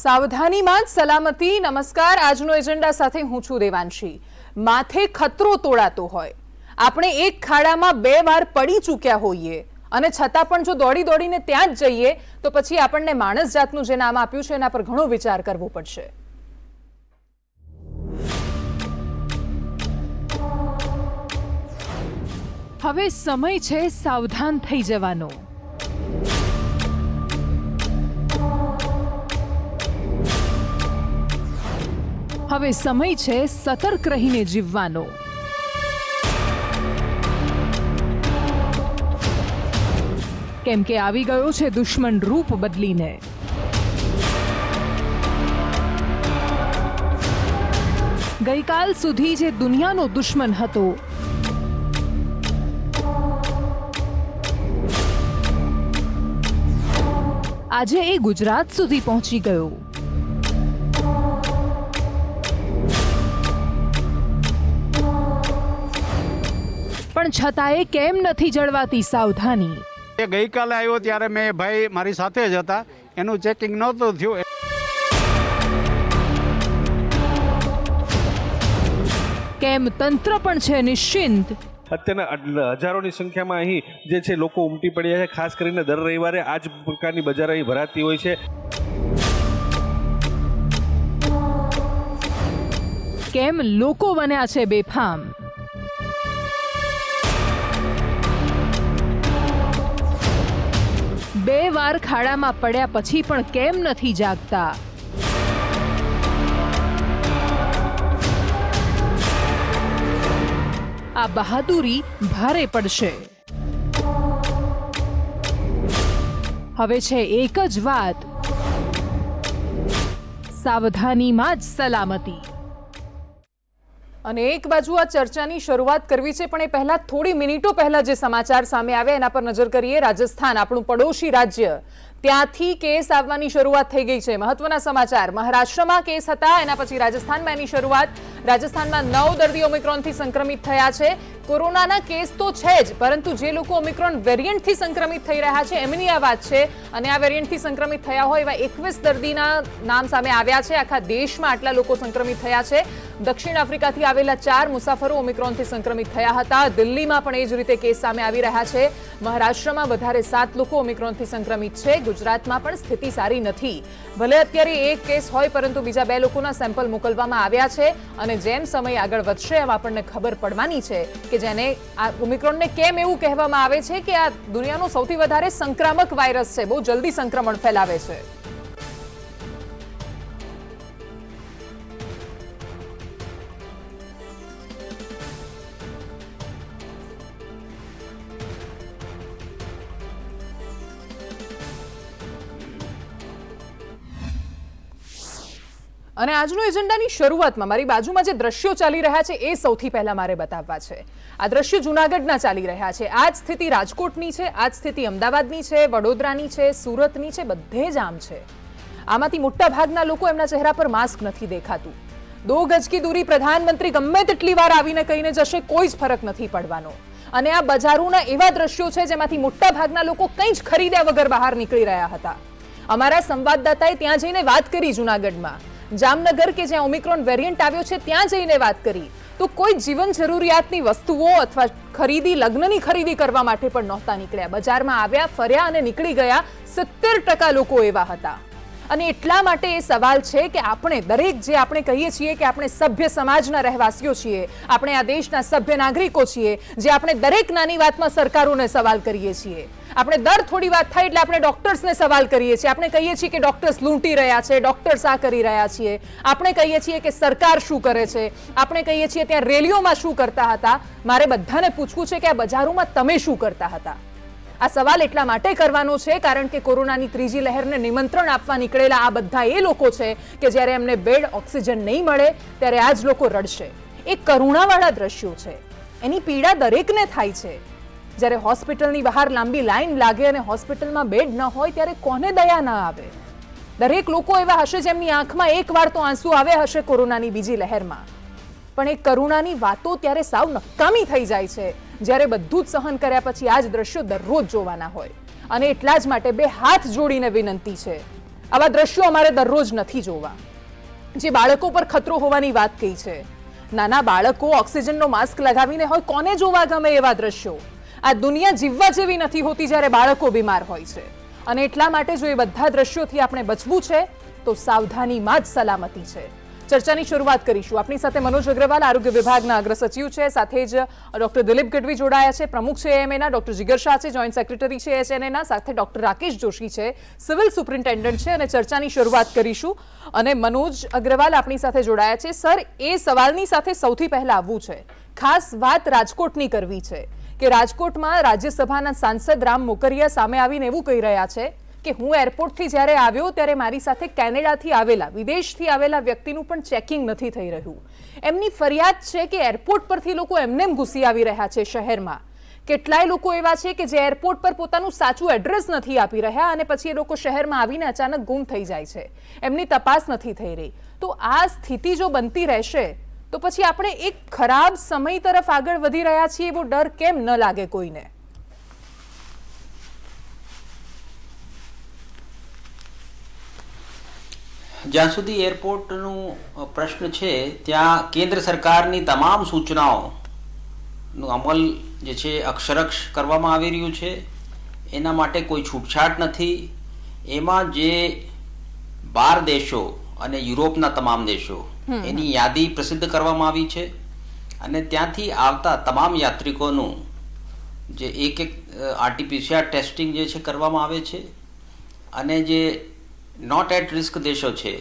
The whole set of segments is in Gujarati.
સાવધાનીમાં જ સલામતી. નમસ્કાર, આજનો એજન્ડા સાથે હું છું દેવાંશી. માથે ખતરો તોડાતો હોય, આપણે એક ખાડામાં 2 વાર પડી ચૂક્યા હોઈએ અને છતાં પણ જો દોડી દોડીને ત્યાં જ જઈએ તો પછી આપણને માણસ જાતનું જે નામ આપ્યું છે એના પર ઘણો વિચાર કરવો પડશે. હવે સમય છે સાવધાન થઈ જવાનો. હવે સમય છે સતર્ક રહીને જીવવાનો. કેમ કે આવી ગયો છે દુશ્મન રૂપ બદલીને. ગઈકાલ સુધી જે દુનિયાનો દુશ્મન હતો, આજે એ ગુજરાત સુધી પહોંચી ગયો. પણ છતાંય કેમ નથી જળવાતી સાવધાની? ગઈકાલે આવ્યો ત્યારે મેં ભાઈ મારી સાથે જ હતા, એનું ચેકિંગ નહોતું થયું. કેમ તંત્ર પણ છે નિશ્ચિંત? અત્યારના હજારોની સંખ્યામાં અહીં જે છે લોકો ઉમટી પડ્યા છે. ખાસ કરીને દર રવિવારે આ જ પ્રકારની બજાર અહીં ભરાતી હોય છે. કેમ લોકો બન્યા છે બેફામ? બે વાર ખાડામાં પડ્યા પછી પણ કેમ નથી જાગતા? આ બહાદુરી ભારે પડશે. હવે છે એક જ વાત, સાવધાનીમાં જ સલામતી. અને એક બાજુ આ ચર્ચાની શરૂઆત કરવી છે, પણ એ પહેલા થોડી મિનિટો પહેલા જે સમાચાર સામે આવ્યા એના પર નજર કરીએ. રાજસ્થાન, આપણું પડોશી રાજ્ય, ત્યાંથી કેસ આવવાની શરૂઆત થઈ ગઈ છે. મહત્વના સમાચાર, મહારાષ્ટ્રમાં કેસ હતા, એના પછી રાજસ્થાનમાં એની શરૂઆત. રાજસ્થાનમાં 9 દર્દીઓ ઓમિક્રોનથી સંક્રમિત થયા છે. કોરોનાના કેસ તો છે જ, પરંતુ જે લોકો ઓમિક્રોન વેરિયન્ટથી સંક્રમિત થઈ રહ્યા છે એમની આ વાત છે. અને આ વેરિયન્ટથી સંક્રમિત થયા હોય એવા 21 દર્દીના નામ સામે આવ્યા છે. આખા દેશમાં આટલા લોકો સંક્રમિત થયા છે. દક્ષિણ આફ્રિકાથી આવેલા 4 મુસાફરો ઓમિક્રોનથી સંક્રમિત થયા હતા. દિલ્હીમાં પણ એ જ રીતે કેસ સામે આવી રહ્યા છે. મહારાષ્ટ્રમાં વધારે 7 લોકો ઓમિક્રોનથી સંક્રમિત છે. ગુજરાતમાં પણ સ્થિતિ સારી નથી. ભલે અત્યારે એક કેસ હોય, પરંતુ બીજા 2 લોકોના સેમ્પલ મોકલવામાં આવ્યા છે. અને જેમ સમય આગળ વધશે એમ આપણને ખબર પડવાની છે કે જેને આ ઓમિક્રોનને કેમ એવું કહેવામાં આવે છે કે આ દુનિયાનો સૌથી વધારે સંક્રામક વાયરસ છે, બહુ જલ્દી સંક્રમણ ફેલાવે છે. અને આજનો એજન્ડાની શરૂઆતમાં મારી બાજુમાં જે દ્રશ્યો ચાલી રહ્યા છે એ સૌથી પહેલા મારે બતાવવા છે. આ દ્રશ્યો જૂનાગઢના ચાલી રહ્યા છે. આ જ સ્થિતિ રાજકોટની છે, આ જ સ્થિતિ અમદાવાદની છે, વડોદરાની છે, સુરતની છે, બધે જ આમ છે. આમાંથી મોટા ભાગના લોકો, એમના ચહેરા પર માસ્ક નથી દેખાતું. 2 ગજ કી દૂરી પ્રધાનમંત્રી ગમે તેટલી વાર આવીને કહીને જશે, કોઈ જ ફરક નથી પડવાનો. અને આ બજારોના એવા દ્રશ્યો છે જેમાંથી મોટા ભાગના લોકો કંઈ જ ખરીદ્યા વગર બહાર નીકળી રહ્યા હતા. અમારા સંવાદદાતાએ ત્યાં જઈને વાત કરી જૂનાગઢમાં, જામનગર કે જ્યાં ઓમિક્રોન વેરિયન્ટ આવ્યો છે ત્યાં જઈને વાત કરી, તો કોઈ જીવન જરૂરિયાતની વસ્તુઓ અથવા ખરીદી, લગ્નની ખરીદી કરવા માટે પણ નહોતા નીકળ્યા. બજારમાં આવ્યા, ફર્યા અને નીકળી ગયા 70% લોકો એવા હતા. અને એટલા માટે એ સવાલ છે કે આપણે દરેક, જે આપણે કહીએ છીએ કે આપણે સભ્ય સમાજના રહેવાસીઓ છીએ, આપણે આ દેશના સભ્ય નાગરિકો છીએ, જે આપણે દરેક નાની વાતમાં સરકારોને સવાલ કરીએ છીએ. આપણે દર થોડી વાત થાય એટલે આપણે ડોક્ટર્સને સવાલ કરીએ છીએ. આપણે કહીએ છીએ કે ડોક્ટર્સ લૂંટી રહ્યા છે, ડોક્ટર્સ આ કરી રહ્યા છીએ. આપણે કહીએ છીએ કે સરકાર શું કરે છે. આપણે કહીએ છીએ ત્યાં રેલીઓમાં શું કરતા હતા. મારે બધાને પૂછવું છે કે આ બજારોમાં તમે શું કરતા હતા? આ સવાલ એટલા માટે કરવાનો છે કારણ કે કોરોનાની ત્રીજી લહેરને નિમંત્રણ આપવા નીકળેલા આ બધા એ લોકો છે કે જ્યારે એમને બેડ, ઓક્સિજન નહીં મળે ત્યારે આ જ લોકો રડશે. એ કરુણાવાળા દ્રશ્યો છે. એની પીડા દરેકને થાય છે. જ્યારે હોસ્પિટલની બહાર લાંબી લાઈન લાગે અને હોસ્પિટલમાં બેડ ન હોય ત્યારે કોને દયા ન આવે? દરેક લોકો એવા હશે જેમની આંખમાં એકવાર તો આંસુ આવે હશે કોરોનાની બીજી લહેરમાં. પણ એ કરુણાની વાતો ત્યારે સાવ નકામી થઈ જાય છે જ્યારે બધું જ સહન કર્યા પછી આ જ દ્રશ્યો દરરોજ જોવાના હોય. અને એટલા જ માટે 2 હાથ જોડીને વિનંતી છે, આવા દ્રશ્યો અમારે દરરોજ નથી જોવા. જે બાળકો પર ખતરો હોવાની વાત કહી છે, નાના બાળકો ઓક્સિજનનો માસ્ક લગાવીને હોય, કોને જોવા ગમે એવા દ્રશ્યો? આ દુનિયા જીવવા જેવી નથી હોતી જ્યારે બાળકો બીમાર હોય છે. અને એટલા માટે જો એ બધા દ્રશ્યોથી આપણે બચવું છે તો સાવધાનીમાં જ સલામતી છે. ચર્ચાની શરૂઆત કરીશું. આપણી સાથે મનોજ અગ્રવાલ, આરોગ્ય વિભાગના અગ્ર સચિવ છે, સાથે જ ડોક્ટર દિલીપ ગઢવી જોડાયા છે, પ્રમુખ છે એએમએના, ડોક્ટર જીગર શાહ છે, જોઈન્ટ સેક્રેટરી છે એચએનએના, સાથે ડોક્ટર રાકેશ જોશી છે, સિવિલ સુપ્રિન્ટેન્ડન્ટ છે. અને ચર્ચાની શરૂઆત કરીશું. અને મનોજ અગ્રવાલ આપણી સાથે જોડાયા છે. સર, એ સવાલની સાથે સૌથી પહેલા આવવું છે. ખાસ વાત રાજકોટની કરવી છે કે રાજકોટમાં રાજ્યસભાના સાંસદ રામ મોકરિયા સામે આવીને એવું કહી રહ્યા છે કે હું એરપોર્ટથી જ્યારે આવ્યો ત્યારે મારી સાથે કેનેડાથી આવેલા, વિદેશથી આવેલા વ્યક્તિનું પણ ચેકિંગ નથી થઈ રહ્યું. એમની ફરિયાદ છે કે એરપોર્ટ પરથી લોકો એમનેમ ઘૂસી આવી રહ્યા છે શહેરમાં. કેટલાય લોકો એવા છે કે જે એરપોર્ટ પર પોતાનું સાચું એડ્રેસ નથી આપી રહ્યા અને પછી એ લોકો શહેરમાં આવીને અચાનક ગુમ થઈ જાય છે. એમની તપાસ નથી થઈ રહી. તો આ સ્થિતિ જો બનતી રહેશે તો પછી આપણે એક ખરાબ સમય તરફ આગળ વધી રહ્યા છીએ એવો ડર કેમ ન લાગે કોઈને? જ્યાં સુધી એરપોર્ટનું પ્રશ્ન છે ત્યાં કેન્દ્ર સરકારની તમામ સૂચનાઓનું અમલ જે છે અક્ષરક્ષ કરવામાં આવી રહ્યું છે. એના માટે કોઈ છૂટછાટ નથી. એમાં જે 12 દેશો અને યુરોપના તમામ દેશો એની યાદી પ્રસિદ્ધ કરવામાં આવી છે અને ત્યાંથી આવતા તમામ યાત્રિકોનું જે એક આરટીપીસીઆર ટેસ્ટિંગ જે છે કરવામાં આવે છે. અને જે નોટ એટ રિસ્ક દેશો છે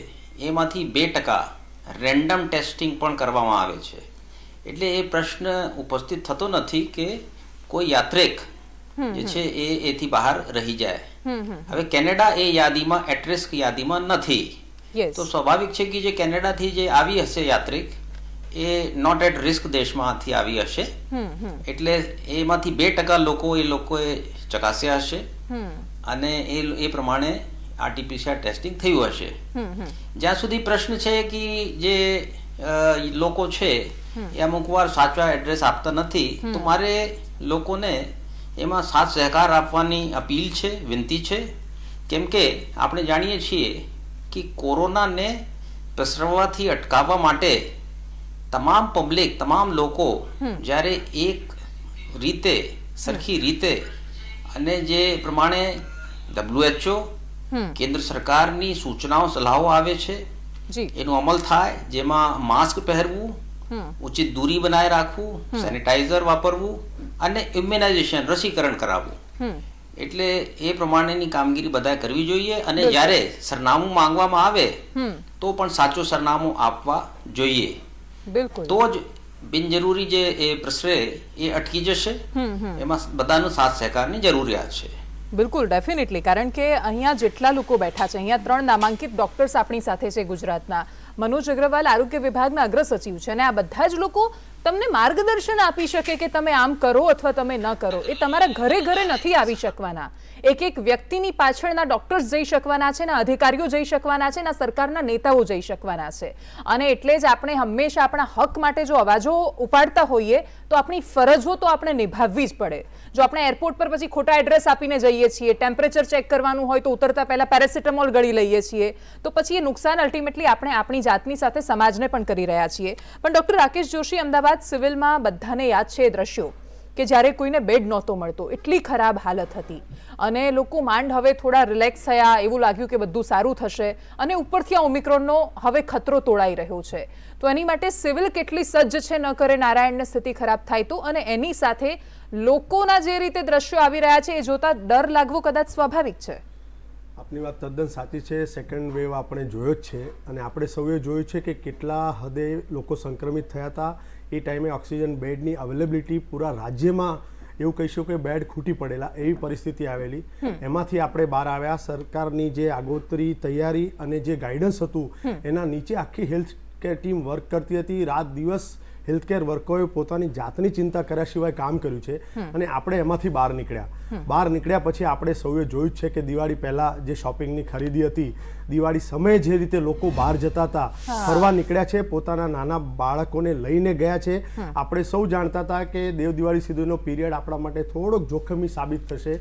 એમાંથી 2% રેન્ડમ ટેસ્ટિંગ પણ કરવામાં આવે છે. એટલે એ પ્રશ્ન ઉપસ્થિત થતો નથી કે કોઈ યાત્રિક જે છે એથી બહાર રહી જાય. હવે કેનેડા એ યાદીમાં એટ રિસ્ક યાદીમાં નથી. તો સ્વાભાવિક છે કે જે કેનેડાથી જે આવી હશે યાત્રિક એ નોટ એટ રિસ્ક દેશમાંથી આવી હશે. એટલે એમાંથી 2% લોકો એ લોકોએ ચકાસ્યા હશે અને એ પ્રમાણે આરટીપીસીઆર ટેસ્ટિંગ થયું હશે. જ્યાં સુધી પ્રશ્ન છે કે જે લોકો છે એ અમુક વાર સાચા એડ્રેસ આપતા નથી, તો મારે લોકોને એમાં સાથ સહકાર આપવાની અપીલ છે, વિનંતી છે. કેમ કે આપણે જાણીએ છીએ કે કોરોનાને પ્રસરવાથી અટકાવવા માટે તમામ પબ્લિક, તમામ લોકો જ્યારે એક રીતે, સરખી રીતે અને જે પ્રમાણે WHO કેન્દ્ર સરકારની સૂચનાઓ સલાહો આવે છે એનો અમલ થાય, જેમાં માસ્ક પહેરવું, ઉચિત દૂરી બનાવી રાખવું, સેનિટાઈઝર વાપરવું અને ઇમ્યુનાઇઝેશન, રસીકરણ કરાવવું. એટલે એ પ્રમાણેની કામગીરી બધાએ કરવી જોઈએ. અને જ્યારે સરનામું માંગવામાં આવે તો પણ સાચું સરનામું આપવા જોઈએ. તો જ બિનજરૂરી જે એ પ્રસરે એ અટકી જશે. એમાં બધાનો સાથ સહકારની જરૂરિયાત છે. બિલકુલ, ડેફિનેટલી. કારણ કે અહીંયા જેટલા લોકો બેઠા છે, અહીંયા 3 નામાંકિત ડોક્ટર્સ આપણી સાથે છે ગુજરાતના. મનોજ અગ્રવાલ આરોગ્ય વિભાગના અગ્ર સચિવ છે અને આ બધા જ લોકો તમને માર્ગદર્શન આપી શકે કે તમે આમ કરો અથવા તમે ન કરો. એ તમારા ઘરે ઘરે નથી આવી શકવાના. એક એક વ્યક્તિની પાછળના ડોક્ટર્સ જઈ શકવાના છે, ના અધિકારીઓ જઈ શકવાના છે, ના સરકારના નેતાઓ જઈ શકવાના છે. અને એટલે જ આપણે હંમેશા આપણા હક માટે જો અવાજો ઉપાડતા હોઈએ તો આપણી ફરજો તો આપણે નિભાવવી જ પડે. જો આપણે એરપોર્ટ પર પછી ખોટા એડ્રેસ આપીને જઈએ છીએ, ટેમ્પરેચર ચેક કરવાનું હોય તો ઉતરતા પહેલા પેરાસિટામોલ ગળી લઈએ છીએ, તો પછી એ નુકસાન અલ્ટિમેટલી આપણે આપણી જાતની સાથે સમાજને પણ કરી રહ્યા છીએ. પણ ડોક્ટર રાકેશ જોશી, અમદાવાદ સિવિલમાં બધાને યાદ છે એ દ્રશ્યો કે જ્યારે કોઈને બેડ નહોતો મળતો, એટલી ખરાબ હાલત હતી અને લોકો માંડ હવે થોડા રિલેક્સ થયા, એવું લાગ્યું કે બધું સારું થશે. અને ઉપરથી આ ઓમિક્રોનનો હવે ખતરો તોડાઈ રહ્યો છે. તો એની માટે સિવિલ કેટલી સજ્જ છે, ન કરે નારાયણને સ્થિતિ ખરાબ થાય તો. અને એની સાથે લોકોના જે રીતે દ્રશ્યો આવી રહ્યા છે એ જોતા ડર લાગવો કદાચ સ્વાભાવિક છે. આપની વાત તદ્દન સાચી છે. સેકન્ડ વેવ આપણે જોયો જ છે અને આપણે સૌએ જોયું છે કે કેટલા હદે લોકો સંક્રમિત થયા હતા. એ ટાઈમે ઓક્સિજન બેડની અવેલેબિલિટી પૂરા રાજ્યમાં એવું કહીશું કે બેડ ખૂટી પડેલા એવી પરિસ્થિતિ આવેલી. એમાંથી આપણે બહાર આવ્યા. સરકારની જે આગોતરી તૈયારી અને જે ગાઈડન્સ હતું એના નીચે આખી હેલ્થ કેર ટીમ વર્ક કરતી હતી. રાત દિવસ હેલ્થકેર વર્કરોએ પોતાની જાતની ચિંતા કર્યા સિવાય કામ કર્યું છે અને આપણે એમાંથી બહાર નીકળ્યા. બહાર નીકળ્યા પછી આપણે સૌએ જોયું છે કે દિવાળી પહેલા જે શોપિંગની ખરીદી હતી, દિવાળી સમયે જે રીતે લોકો બહાર જતા હતા, ફરવા નીકળ્યા છે, પોતાના નાના બાળકોને લઈને ગયા છે. આપણે સૌ જાણતા હતા કે દેવ દિવાળી સુધીનો પીરિયડ આપણા માટે થોડોક જોખમી સાબિત થશે.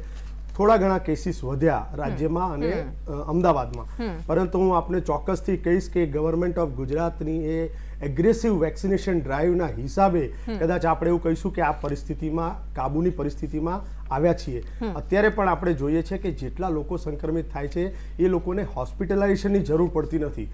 થોડા ઘણા કેસીસ વધ્યા રાજ્યમાં અને અમદાવાદમાં, પરંતુ હું આપને ચોક્કસથી કહીશ કે ગવર્મેન્ટ ઓફ ગુજરાતની એ એગ્રેસિવ વેક્સિનેશન ડ્રાઈવના હિસાબે કદાચ આપણે એવું કહીશું કે આ પરિસ્થિતિમાં કાબૂની પરિસ્થિતિમાં આવ્યા છીએ. અત્યારે પણ આપણે જોઈએ છે કે જેટલા લોકો સંક્રમિત થાય છે એ લોકોને હોસ્પિટલાઇઝેશનની જરૂર પડતી નથી.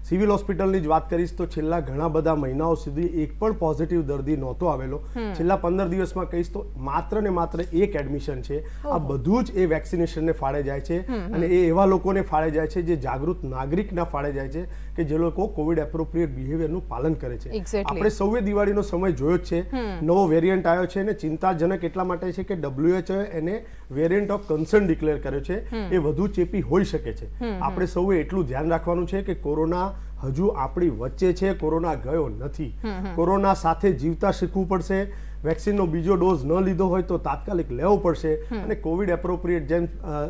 સિવિલ હોસ્પિટલની જ વાત કરીશ તો છેલ્લા ઘણા બધા મહિનાઓ સુધી એક પણ પોઝિટિવ દર્દી નહોતો આવેલો. છેલ્લા 15 દિવસમાં કહીશ તો માત્ર ને માત્ર એક એડમિશન છે. આ બધું જ એ વેક્સિનેશનને ફાળે જાય છે અને એ એવા લોકોને ફાળે જાય છે જે જાગૃત નાગરિકના ફાળે જાય છે કે જે લોકો કોવિડ એપ્રોપ્રિએટ બિહેવિયરનું પાલન કરે છે. આપણે સૌએ દિવાળીનો સમય જોયો જ છે. નવો વેરિયન્ટ આવ્યો છે અને ચિંતાજનક એટલા માટે છે કે WHO એને વેરિયન્ટ ઓફ કન્સર્ન ડિક્લેર કર્યો છે. એ વધુ ચેપી હોઈ શકે છે. આપણે સૌએ એટલું ધ્યાન રાખવાનું છે કે કોરોના હજુ આપણી વચ્ચે છે, કોરોના ગયો નથી. કોરોના સાથે જીવતા શીખવું પડશે. વેક્સિનનો બીજો ડોઝ ન લીધો હોય તો તાત્કાલિક લેવો પડશે અને કોવિડ એપ્રોપ્રિએટ જેમ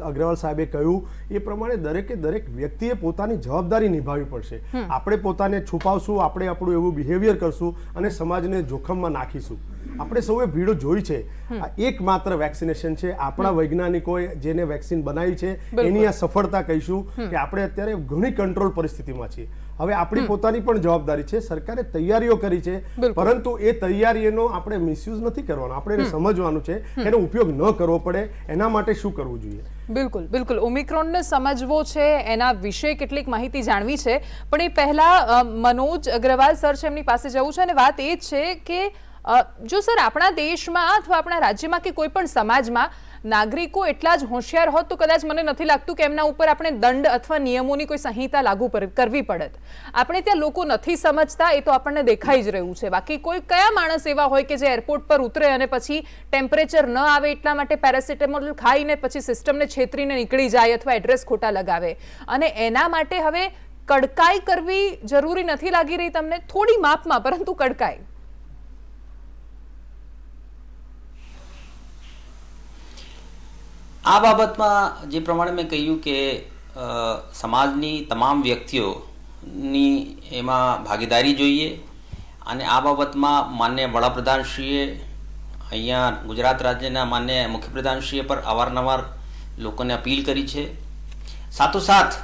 અગ્રવાલ સાહેબે કહ્યું એ પ્રમાણે દરેક વ્યક્તિએ પોતાની જવાબદારી નિભાવવી પડશે. આપણે પોતાને છુપાવશું, આપણે આપણું એવું બિહેવિયર કરશું અને સમાજને જોખમમાં નાખીશું. આપણે સૌએ ભીડો જોઈ છે. આ એકમાત્ર વેક્સિનેશન છે. આપણા વૈજ્ઞાનિકોએ જેને વેક્સિન બનાવી છે એની આ સફળતા કહીશું કે આપણે અત્યારે ઘણી કંટ્રોલ પરિસ્થિતિમાં છીએ. હવે આપણી પોતાની પણ જવાબદારી છે. સરકારે તૈયારીઓ કરી છે, પરંતુ એ તૈયારીનો આપણે મિસયુઝ નથી કરવાનો. આપણે એને સમજવાનું છે, એનો ઉપયોગ ન કરવો પડે. એના માટે શું કરવું જોઈએ? બિલકુલ ઓમિક્રોનને સમજવો છે, એના વિશે કેટલીક માહિતી જાણવી છે, પણ એ પહેલા મનોજ અગ્રવાલ સર છે એમની પાસે જવું છે અને વાત એ જ છે કે જો સર આપણા દેશમાં અથવા આપણા રાજ્યમાં કે કોઈ પણ સમાજમાં નાગરિકો એટલા જ હોશિયાર હોત તો કદાચ મને નથી લાગતું કે એમના ઉપર આપણે દંડ અથવા નિયમોની કોઈ સંહિતા લાગુ કરવી પડત. આપણે ત્યાં લોકો નથી સમજતા, એ તો આપણને દેખાઈ જ રહ્યું છે. બાકી કોઈ કયા માણસ એવા હોય કે જે એરપોર્ટ પર ઉતરે અને પછી ટેમ્પરેચર ન આવે એટલા માટે પેરાસિટામોલ ખાઈને પછી સિસ્ટમને છેતરીને નીકળી જાય અથવા એડ્રેસ ખોટા લગાવે. અને એના માટે હવે કડકાઈ કરવી જરૂરી નથી લાગી રહી તમને? થોડી માપમાં, પરંતુ કડકાઈ. આ બાબતમાં જે પ્રમાણે મેં કહ્યું કે સમાજની તમામ વ્યક્તિઓની એમાં ભાગીદારી જોઈએ અને આ બાબતમાં માન્ય વડાપ્રધાનશ્રીએ અહીંયા ગુજરાત રાજ્યના માન્ય મુખ્યપ્રધાનશ્રીએ પર અવારનવાર લોકોને અપીલ કરી છે. સાથોસાથ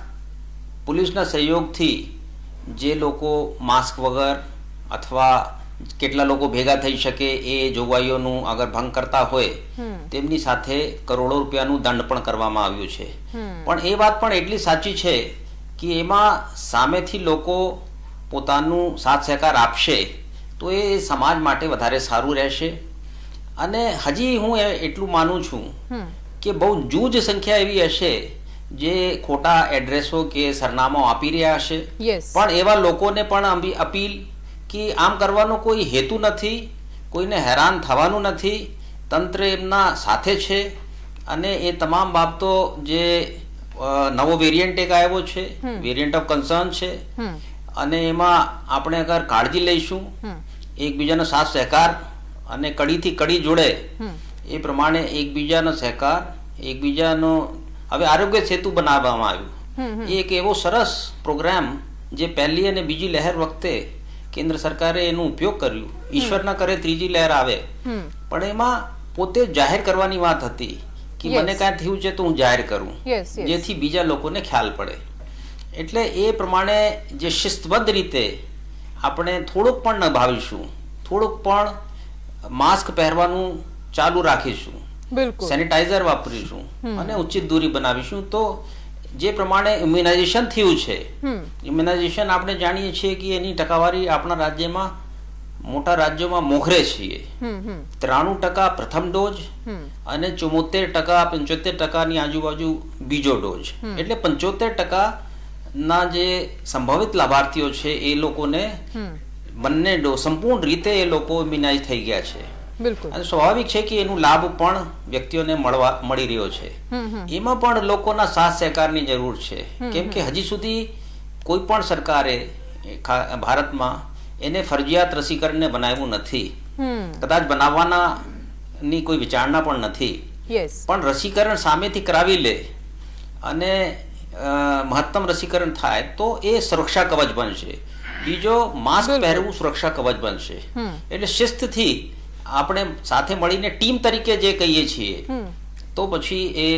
પોલીસના સહયોગથી જે લોકો માસ્ક વગર અથવા કેટલા લોકો ભેગા થઈ શકે એ જોગવાઈઓનું અગર ભંગ કરતા હોય તેમની સાથે કરોડો રૂપિયાનું દંડ પણ કરવામાં આવ્યું છે. પણ એ વાત પણ એટલી સાચી છે કે એમાં સામેથી લોકો પોતાનું સાથ સહકાર આપશે તો એ સમાજ માટે વધારે સારું રહેશે. અને હજી હું એટલું માનું છું કે બહુ જૂજ સંખ્યા એવી હશે જે ખોટા એડ્રેસો કે સરનામા આપી રહ્યા હશે, પણ એવા લોકોને પણ અપીલ કે આમ કરવાનો કોઈ હેતુ નથી, કોઈને હેરાન થવાનું નથી, તંત્ર એમના સાથે છે અને એ તમામ બાબતો જે નવો વેરિયન્ટ એક આવ્યો છે, વેરિયન્ટ ઓફ કન્સર્ન છે, અને એમાં આપણે અગર કાળજી લઈશું, એકબીજાનો સાથ સહકાર અને કડીથી કડી જોડે એ પ્રમાણે એકબીજાનો સહકાર, એકબીજાનો હવે આરોગ્ય સેતુ બનાવવામાં આવ્યું. એ એક એવો સરસ પ્રોગ્રામ જે પહેલી અને બીજી લહેર વખતે કેન્દ્ર સરકારે એનો ઉપયોગ કર્યું. ઈશ્વર ના કરે ત્રીજી લહેર આવે, પણ એમાં પોતે જાહેર કરવાની વાત હતી કે મને કાંઈ થયું છે તો હું જાહેર કરું, જેથી બીજા લોકોને ખ્યાલ પડે. એટલે એ પ્રમાણે જે શિસ્તબદ્ધ રીતે આપણે થોડુંક પણ નિભાવીશું, થોડુંક પણ માસ્ક પહેરવાનું ચાલુ રાખીશું, સેનિટાઈઝર વાપરીશું અને ઉચિત દૂરી બનાવીશું તો જે પ્રમાણે ઇમ્યુનાઇઝેશન થયું છે, ઇમ્યુનાઇઝેશન આપણે જાણીએ છીએ કે એની ટકાવારી આપણા રાજ્યમાં મોટા રાજ્યોમાં મોખરે છીએ. 93% પ્રથમ ડોઝ અને 74%-75% આજુબાજુ બીજો ડોઝ. એટલે 75% ના જે સંભવિત લાભાર્થીઓ છે એ લોકોને બંને ડોઝ સંપૂર્ણ રીતે એ લોકો ઇમ્યુનાઇઝ થઈ ગયા છે. અને સ્વાભાવિક છે કે એનું લાભ પણ વ્યક્તિઓને મળી રહ્યો છે. એમાં પણ લોકોના સાથ સહકારની જરૂર છે, કેમ કે હજી સુધી કોઈ પણ સરકારે ભારતમાં એને ફરજિયાત રસીકરણને બનાવ્યું નથી. કદાચ બનાવવાના ની કોઈ વિચારણા પણ નથી, પણ રસીકરણ સામેથી કરાવી લે અને મહત્તમ રસીકરણ થાય તો એ સુરક્ષા કવચ બનશે. બીજો માસ્ક પહેરવું સુરક્ષા કવચ બનશે. એટલે શિસ્તથી આપણે સાથે મળીને ટીમ તરીકે જે કહીએ છીએ તો પછી એ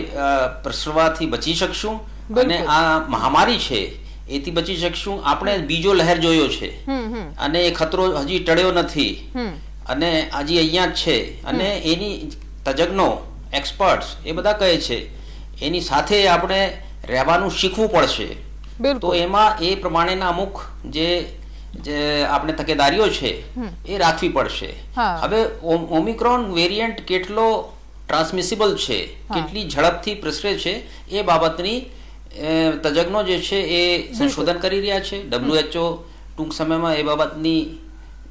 પ્રસરવાથી બચી શકશું અને આ મહામારી છે એથી બચી શકશું. આપણે બીજો લહેર જોયો છે અને એ ખતરો હજી ટળ્યો નથી અને હજી અહીંયા જ છે અને એની તજજ્ઞો એક્સપર્ટ્સ એ બધા કહે છે એની સાથે આપણે રહેવાનું શીખવું પડશે. તો એમાં એ પ્રમાણેના અમુક જે આપણે તકેદારીઓ છે એ રાખવી પડશે. હવે ઓમિક્રોન વેરિયન્ટ કેટલો ટ્રાન્સમિસિબલ છે, કેટલી ઝડપથી પ્રસરે છે એ બાબતની તજજ્ઞો જે છે એ સંશોધન કરી રહ્યા છે. WHO ટૂંક સમયમાં એ બાબતની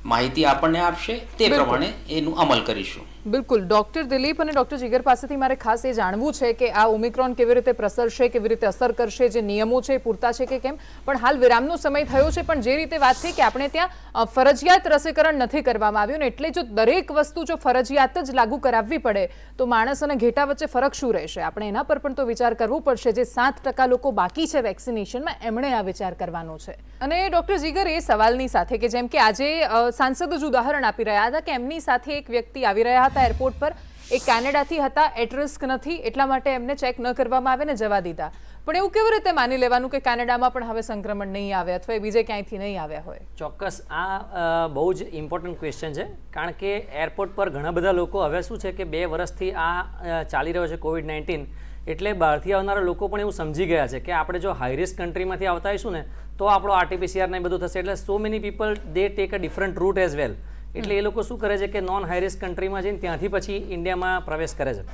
માહિતી આપણને આપશે, તે પ્રમાણે એનું અમલ કરીશું. બિલકુલ. ડોક્ટર દિલીપ અને ડોક્ટર જીગર પાસેથી મારે ખાસ એ જાણવું છે કે આ ઓમિક્રોન કેવી રીતે પ્રસરશે, કેવી રીતે અસર કરશે, જે નિયમો છે એ પૂરતા છે કે કેમ. પણ હાલ વિરામનો સમય થયો છે, પણ જે રીતે વાત થઈ કે આપણે ત્યાં ફરજિયાત રસીકરણ નથી કરવામાં આવ્યું ને એટલે જો દરેક વસ્તુ જો ફરજિયાત જ લાગુ કરાવવી પડે તો માણસ અને ઘેટા વચ્ચે ફરક શું રહેશે? આપણે એના પર પણ તો વિચાર કરવો પડશે. જે 7% લોકો બાકી છે વેક્સિનેશનમાં એમણે આ વિચાર કરવાનો છે. અને ડોક્ટર જીગર, એ સવાલની સાથે કે જેમ કે આજે સાંસદ જ ઉદાહરણ આપી રહ્યા હતા કે એમની સાથે એક વ્યક્તિ આવી રહ્યા હતા એરપોર્ટ પર, એ કેનેડાથી હતા, એટ રિસ્ક નથી એટલા માટે એમને ચેક ન કરવામાં આવે ને જવા દીધા. પણ એવું કેવી રીતે માની લેવાનું કે કેનેડામાં પણ હવે સંક્રમણ નહીં આવે અથવા બીજે ક્યાંયથી નહીં આવ્યા હોય? ચોક્કસ આ બહુ જ ઇમ્પોર્ટન્ટ ક્વેશ્ચન છે, કારણ કે એરપોર્ટ પર ઘણા બધા લોકો હવે શું છે કે 2 વર્ષથી આ ચાલી રહ્યો છે COVID-19, એટલે બહારથી આવનારા લોકો પણ એવું સમજી ગયા છે કે આપણે જો હાઈ રિસ્ક કન્ટ્રીમાંથી આવતા હોઈશું ને તો આપણો RT-PCR ને બધું થશે. એટલે so many people they take a different route as well. એટલે એ લોકો શું કરે છે કે નોન હાઈ રિસ્ક કન્ટ્રીમાં જઈને ત્યાંથી પછી ઇન્ડિયામાં પ્રવેશ કરે છે.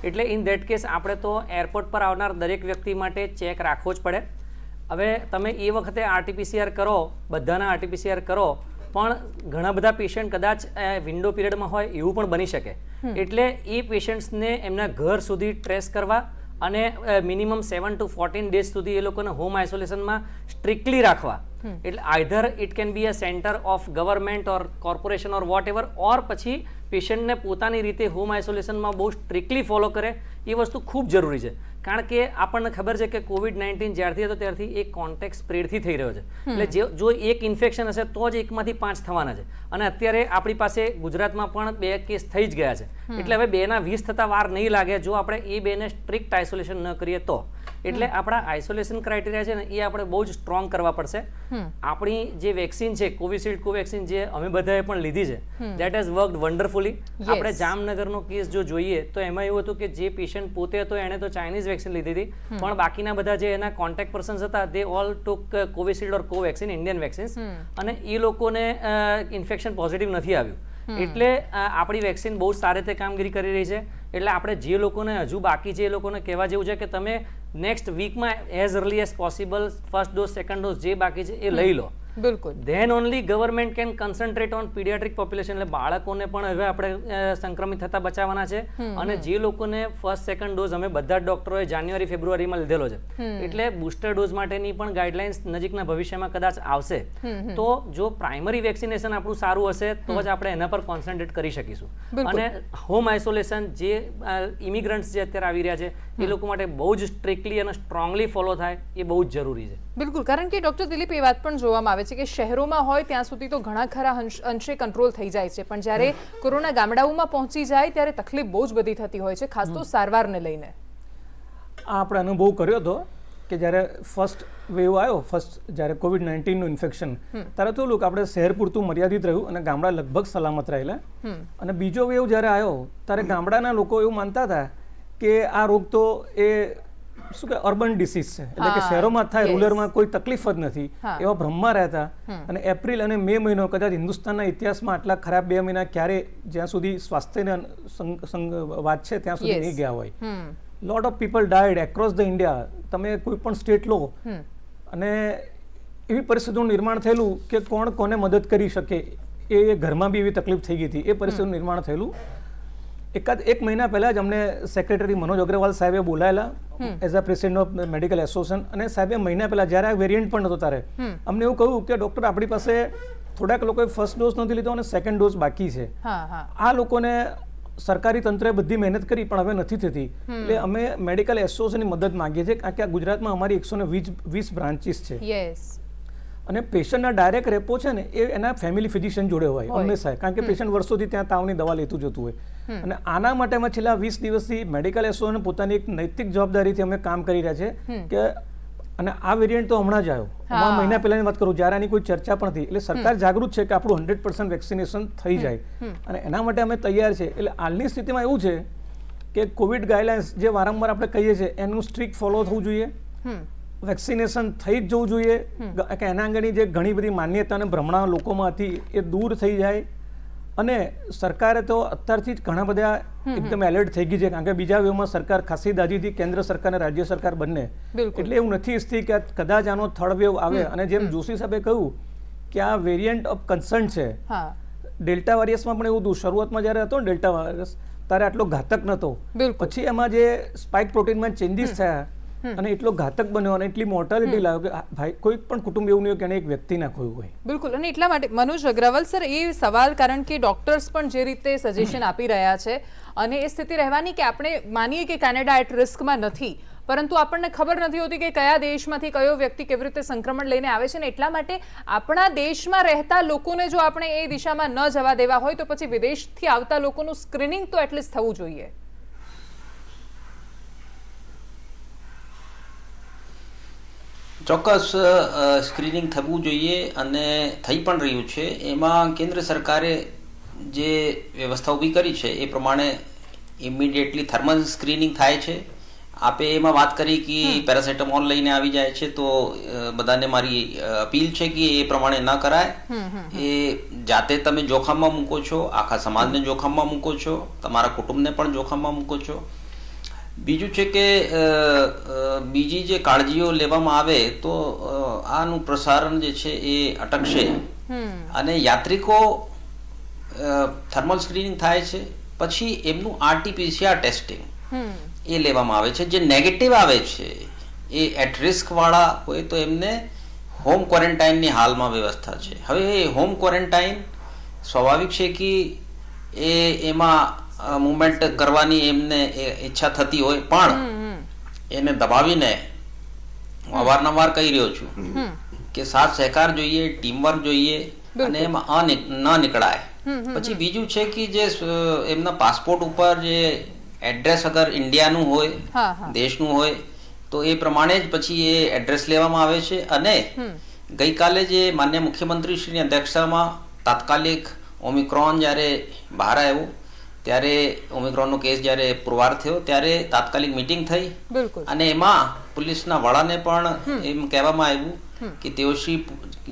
એટલે ઇન ધેટ કેસ આપણે તો એરપોર્ટ પર આવનાર દરેક વ્યક્તિ માટે ચેક રાખવો જ પડે. હવે તમે એ વખતે RT-PCR કરો, બધાના RT-PCR કરો, પણ ઘણા બધા પેશન્ટ કદાચ વિન્ડો પીરિયડમાં હોય એવું પણ બની શકે. એટલે એ પેશન્ટ્સને એમના ઘર સુધી ટ્રેસ કરવા અને મિનિમમ 7 to 14 ડેઝ સુધી એ લોકોને હોમ આઇસોલેશનમાં સ્ટ્રિક્ટલી રાખવા. એટલે either it can be a centre of government or corporation or whatever, or પછી પેશન્ટને પોતાની રીતે હોમ આઇસોલેશનમાં બહુ સ્ટ્રિક્ટલી ફોલો કરે એ વસ્તુ ખૂબ જરૂરી છે. કારણ કે આપણને ખબર છે કે COVID-19 જ્યારથી હતો ત્યારથી એક કોન્ટેક્ટ સ્પ્રેડથી થઈ રહ્યો છે. એટલે જો એક ઇન્ફેક્શન હશે તો જ 1માંથી 5 થવાના છે. અને અત્યારે આપણી પાસે ગુજરાતમાં પણ 2 કેસ થઈ જ ગયા છે. એટલે હવે 2ના 20 થતા વાર નહીં લાગે જો આપણે એ 2ને સ્ટ્રિક્ટ આઇસોલેશન ન કરીએ તો. એટલે આપણા આઇસોલેશન ક્રાઇટેરિયા છે ને એ આપણે બહુ જ સ્ટ્રોંગ કરવા પડશે. આપણી જે વેક્સિન છે કોવિશિલ્ડ કોવેક્સિન, જે અમે બધાએ પણ લીધી છે, દેટ હેઝ વર્કડ વન્ડરફુલી. આપણે જામનગરનો કેસ જો જોઈએ તો એમાં એવું હતું કે જે પેશન્ટ પોતે હતો એણે તો ચાઇનીઝ વેક્સિન લીધી હતી, પણ બાકીના બધા જે એના કોન્ટેક્ટ પર્સન્સ હતા દે ઓલ ટુક કોવિશિલ્ડ ઓર કોવેક્સિન, ઇન્ડિયન વેક્સિન્સ, અને એ લોકોને ઇન્ફેક્શન પોઝિટિવ નથી આવ્યું. એટલે આપણી વેક્સિન બહુ સારી રીતે કામગીરી કરી રહી છે. એટલે આપણે જે લોકોને હજુ બાકી છે એ લોકોને કહેવા જેવું છે કે તમે નેક્સ્ટ વીકમાં as early as possible first dose, second dose જે બાકી છે એ લઈ લો. બિલકુલ. Then only government can concentrate on paediatric population. એટલે બાળકોને પણ હવે આપણે સંક્રમિત થતા બચાવવાના છે. અને જે લોકોને ફર્સ્ટ સેકન્ડ ડોઝ અમે બધા જ ડોક્ટરોએ જાન્યુઆરી ફેબ્રુઆરીમાં લીધેલો છે. એટલે બુસ્ટર ડોઝ માટેની પણ ગાઈડલાઇન્સ નજીકના ભવિષ્યમાં કદાચ આવશે. તો જો પ્રાઇમરી વેક્સિનેશન આપણું સારું હશે તો જ આપણે એના પર કોન્સન્ટ્રેટ કરી શકીશું. અને હોમ આઇસોલેશન જે ઇમિગ્રન્ટ્સ જે અત્યારે આવી રહ્યા છે એ લોકો માટે બહુ જ સ્ટ્રિક્ટલી અને સ્ટ્રોંગલી ફોલો થાય એ બહુ જ જરૂરી છે. બિલકુલ. કારણ કે ડોક્ટર દિલીપ, એ વાત પણ જોવામાં આવે છે કે શહેરોમાં હોય ત્યાં સુધી તો ઘણા ખરા અંશે કંટ્રોલ થઈ જાય છે, પણ જ્યારે કોરોના ગામડાઓમાં પહોંચી જાય ત્યારે તકલીફ બહુ જ બધી થતી હોય છે, ખાસ તો સારવારને લઈને. આ આપણે અનુભવ કર્યો હતો કે જ્યારે ફર્સ્ટ વેવ આવ્યો, જ્યારે COVID-19નું ઇન્ફેક્શન, ત્યારે તો લોકો આપણે શહેર પૂરતું મર્યાદિત રહ્યું અને ગામડા લગભગ સલામત રહેલા. અને બીજો વેવ જ્યારે આવ્યો ત્યારે ગામડાના લોકો એવું માનતા હતા કે આ રોગ તો એ શું કે અર્બન ડિસીઝ છે, એટલે કે શહેરોમાં થાય, રૂરલમાં કોઈ તકલીફ જ નથી, એવા ભ્રમમાં રહેતા. અને એપ્રિલ અને મે મહિનો કદાચ હિન્દુસ્તાનના ઇતિહાસમાં આટલા ખરાબ 2 મહિના ક્યારે જ્યાં સુધી સ્વાસ્થ્યના વાત છે ત્યાં સુધી નહીં ગયા હોય. Lot of people dyed across the India. તમે કોઈ પણ સ્ટેટ લો અને એવી પરિસ્થિતિનું નિર્માણ થયેલું કે કોણ કોને મદદ કરી શકે, એ ઘરમાં બી એવી તકલીફ થઈ ગઈ હતી. એ પરિસ્થિતિનું નિર્માણ થયેલું. એક મહિના પહેલા જ અમને સેક્રેટરી મનોજ અગ્રવાલ સાહેબે બોલાયેલા as a president of medical association, અને સાહેબે મહિના પહેલા જ્યારે આ વેરિયન્ટ પણ નહોતો ત્યારે અમને એવું કહ્યું કે ડૉક્ટર આપણી પાસે થોડાક લોકોએ ફર્સ્ટ ડોઝ નથી લીધો અને સેકન્ડ ડોઝ બાકી છે. આ લોકોને સરકારી તંત્રએ બધી મહેનત કરી પણ હવે નથી થતી. એટલે અમે મેડિકલ એસોસિએશનની મદદ માંગીએ છીએ, કારણ કે આ ગુજરાતમાં અમારી 120 બ્રાન્ચીસ છે. અને પેશન્ટના ડાયરેક્ટ રેપો છે ને એ એના ફેમિલી ફિઝિશિયન જોડે હોય હંમેશા, કારણ કે પેશન્ટ વર્ષોથી ત્યાં તાવની દવા લેતું જતું હોય. અને આના માટે અમે છેલ્લા 20 દિવસથી મેડિકલ એસોસિએશન પોતાની એક નૈતિક જવાબદારીથી અમે કામ કરી રહ્યા છે કે, અને આ વેરિયન્ટ તો હમણાં જ આવ્યો, મહિના પહેલાની વાત કરું જ્યારે આની કોઈ ચર્ચા પણ નથી. એટલે સરકાર જાગૃત છે કે આપણું 100% વેક્સિનેશન થઈ જાય, અને એના માટે અમે તૈયાર છે. એટલે હાલની સ્થિતિમાં એવું છે કે કોવિડ ગાઈડલાઇન્સ જે વારંવાર આપણે કહીએ છીએ એનું સ્ટ્રિક્ટ ફોલો થવું જોઈએ, વેક્સિનેશન થઈ જ જવું જોઈએ, કે એના અંગેની જે ઘણી બધી માન્યતા અને ભ્રમણા લોકોમાં હતી એ દૂર થઈ જાય. અને સરકારે તો અત્યારથી જ ઘણા બધા એકદમ એલર્ટ થઈ ગઈ છે, કારણ કે બીજા વેવમાં સરકાર ખાસી દાજીથી કેન્દ્ર સરકાર અને રાજ્ય સરકાર બંને. એટલે એવું નથી ઈચ્છતી કે કદાચ આનો થર્ડ વેવ આવે, અને જેમ જોશી સાહેબે કહ્યું કે આ વેરિયન્ટ ઓફ કન્સર્ન છે. ડેલ્ટા વેરિયન્સમાં પણ એવું હતું, શરૂઆતમાં જ્યારે હતો ને ડેલ્ટા વાયરસ ત્યારે આટલો ઘાતક નહોતો, પછી એમાં જે સ્પાઇક પ્રોટીનમાં ચેન્જીસ થયા અને એટલો ઘાતક બન્યો અને એટલી મોર્ટાલિટી લાવ્યો કે ભાઈ કોઈ પણ કુટુંબ એવું નહીં હોય કે એને એક વ્યક્તિના ખોયું હોય. બિલકુલ. અને એટલા માટે મનોજ અગ્રવાલ સર, એ સવાલ, કારણ કે ડોક્ટર્સ પણ જે રીતે સજેશન આપી રહ્યા છે અને એ સ્થિતિ રહેવાની કે આપણે માનીએ કે કેનેડા એટ રિસ્કમાં નથી, પરંતુ આપણને ખબર નથી હોતી કે કયા દેશમાંથી કયો વ્યક્તિ કેવી રીતે સંક્રમણ લઈને આવે છે. ને એટલા માટે આપણા દેશમાં રહેતા લોકોને જો આપણે એ દિશામાં ન જવા દેવા હોય તો પછી વિદેશથી આવતા લોકોનું સ્ક્રીનિંગ તો એટલીસ્ટ થવું જોઈએ. ચોક્કસ સ્ક્રીનિંગ થવું જોઈએ અને થઈ પણ રહ્યું છે. એમાં કેન્દ્ર સરકારે જે વ્યવસ્થા ઊભી કરી છે એ પ્રમાણે ઇમિડિયેટલી થર્મલ સ્ક્રીનિંગ થાય છે. આપે એમાં વાત કરી કે પેરાસેટામોલ લઈને આવી જાય છે, તો બધાને મારી અપીલ છે કે એ પ્રમાણે ન કરાય. એ જાતે તમે જોખમમાં મૂકો છો, આખા સમાજને જોખમમાં મૂકો છો, તમારા કુટુંબને પણ જોખમમાં મૂકો છો. બીજું છે કે બીજી જે કાળજીઓ લેવામાં આવે તો આનું પ્રસારણ જે છે એ અટકશે. અને યાત્રિકો થર્મલ સ્ક્રીનિંગ થાય છે, પછી એમનું RT-PCR ટેસ્ટિંગ એ લેવામાં આવે છે. જે નેગેટિવ આવે છે એ એટ રિસ્ક વાળા હોય તો એમને હોમ ક્વોરન્ટાઇનની હાલમાં વ્યવસ્થા છે. હવે એ હોમ ક્વોરન્ટાઇન સ્વાભાવિક છે કે એમાં મુવમેન્ટ કરવાની એમને ઈચ્છા થતી હોય, પણ એને દબાવીને હું અવારનવાર કહી રહ્યો છું કે સાથ સહકાર જોઈએ, ટીમવર્ક જોઈએ, અને એમાં ન નીકળાય. પછી બીજું છે કે જે એમના પાસપોર્ટ ઉપર જે એડ્રેસ અગર ઇન્ડિયાનું હોય, દેશનું હોય, તો એ પ્રમાણે જ પછી એ એડ્રેસ લેવામાં આવે છે. અને ગઈકાલે જે માન્ય મુખ્યમંત્રીશ્રીની અધ્યક્ષતામાં તાત્કાલિક ઓમિક્રોન જ્યારે બહાર આવ્યું, ત્યારે ઓમિક્રોનનો કેસ જ્યારે પુરવાર થયો ત્યારે તાત્કાલિક મીટિંગ થઈ, અને એમાં પોલીસના વડાને પણ એમ કહેવામાં આવ્યું કે તેઓશ્રી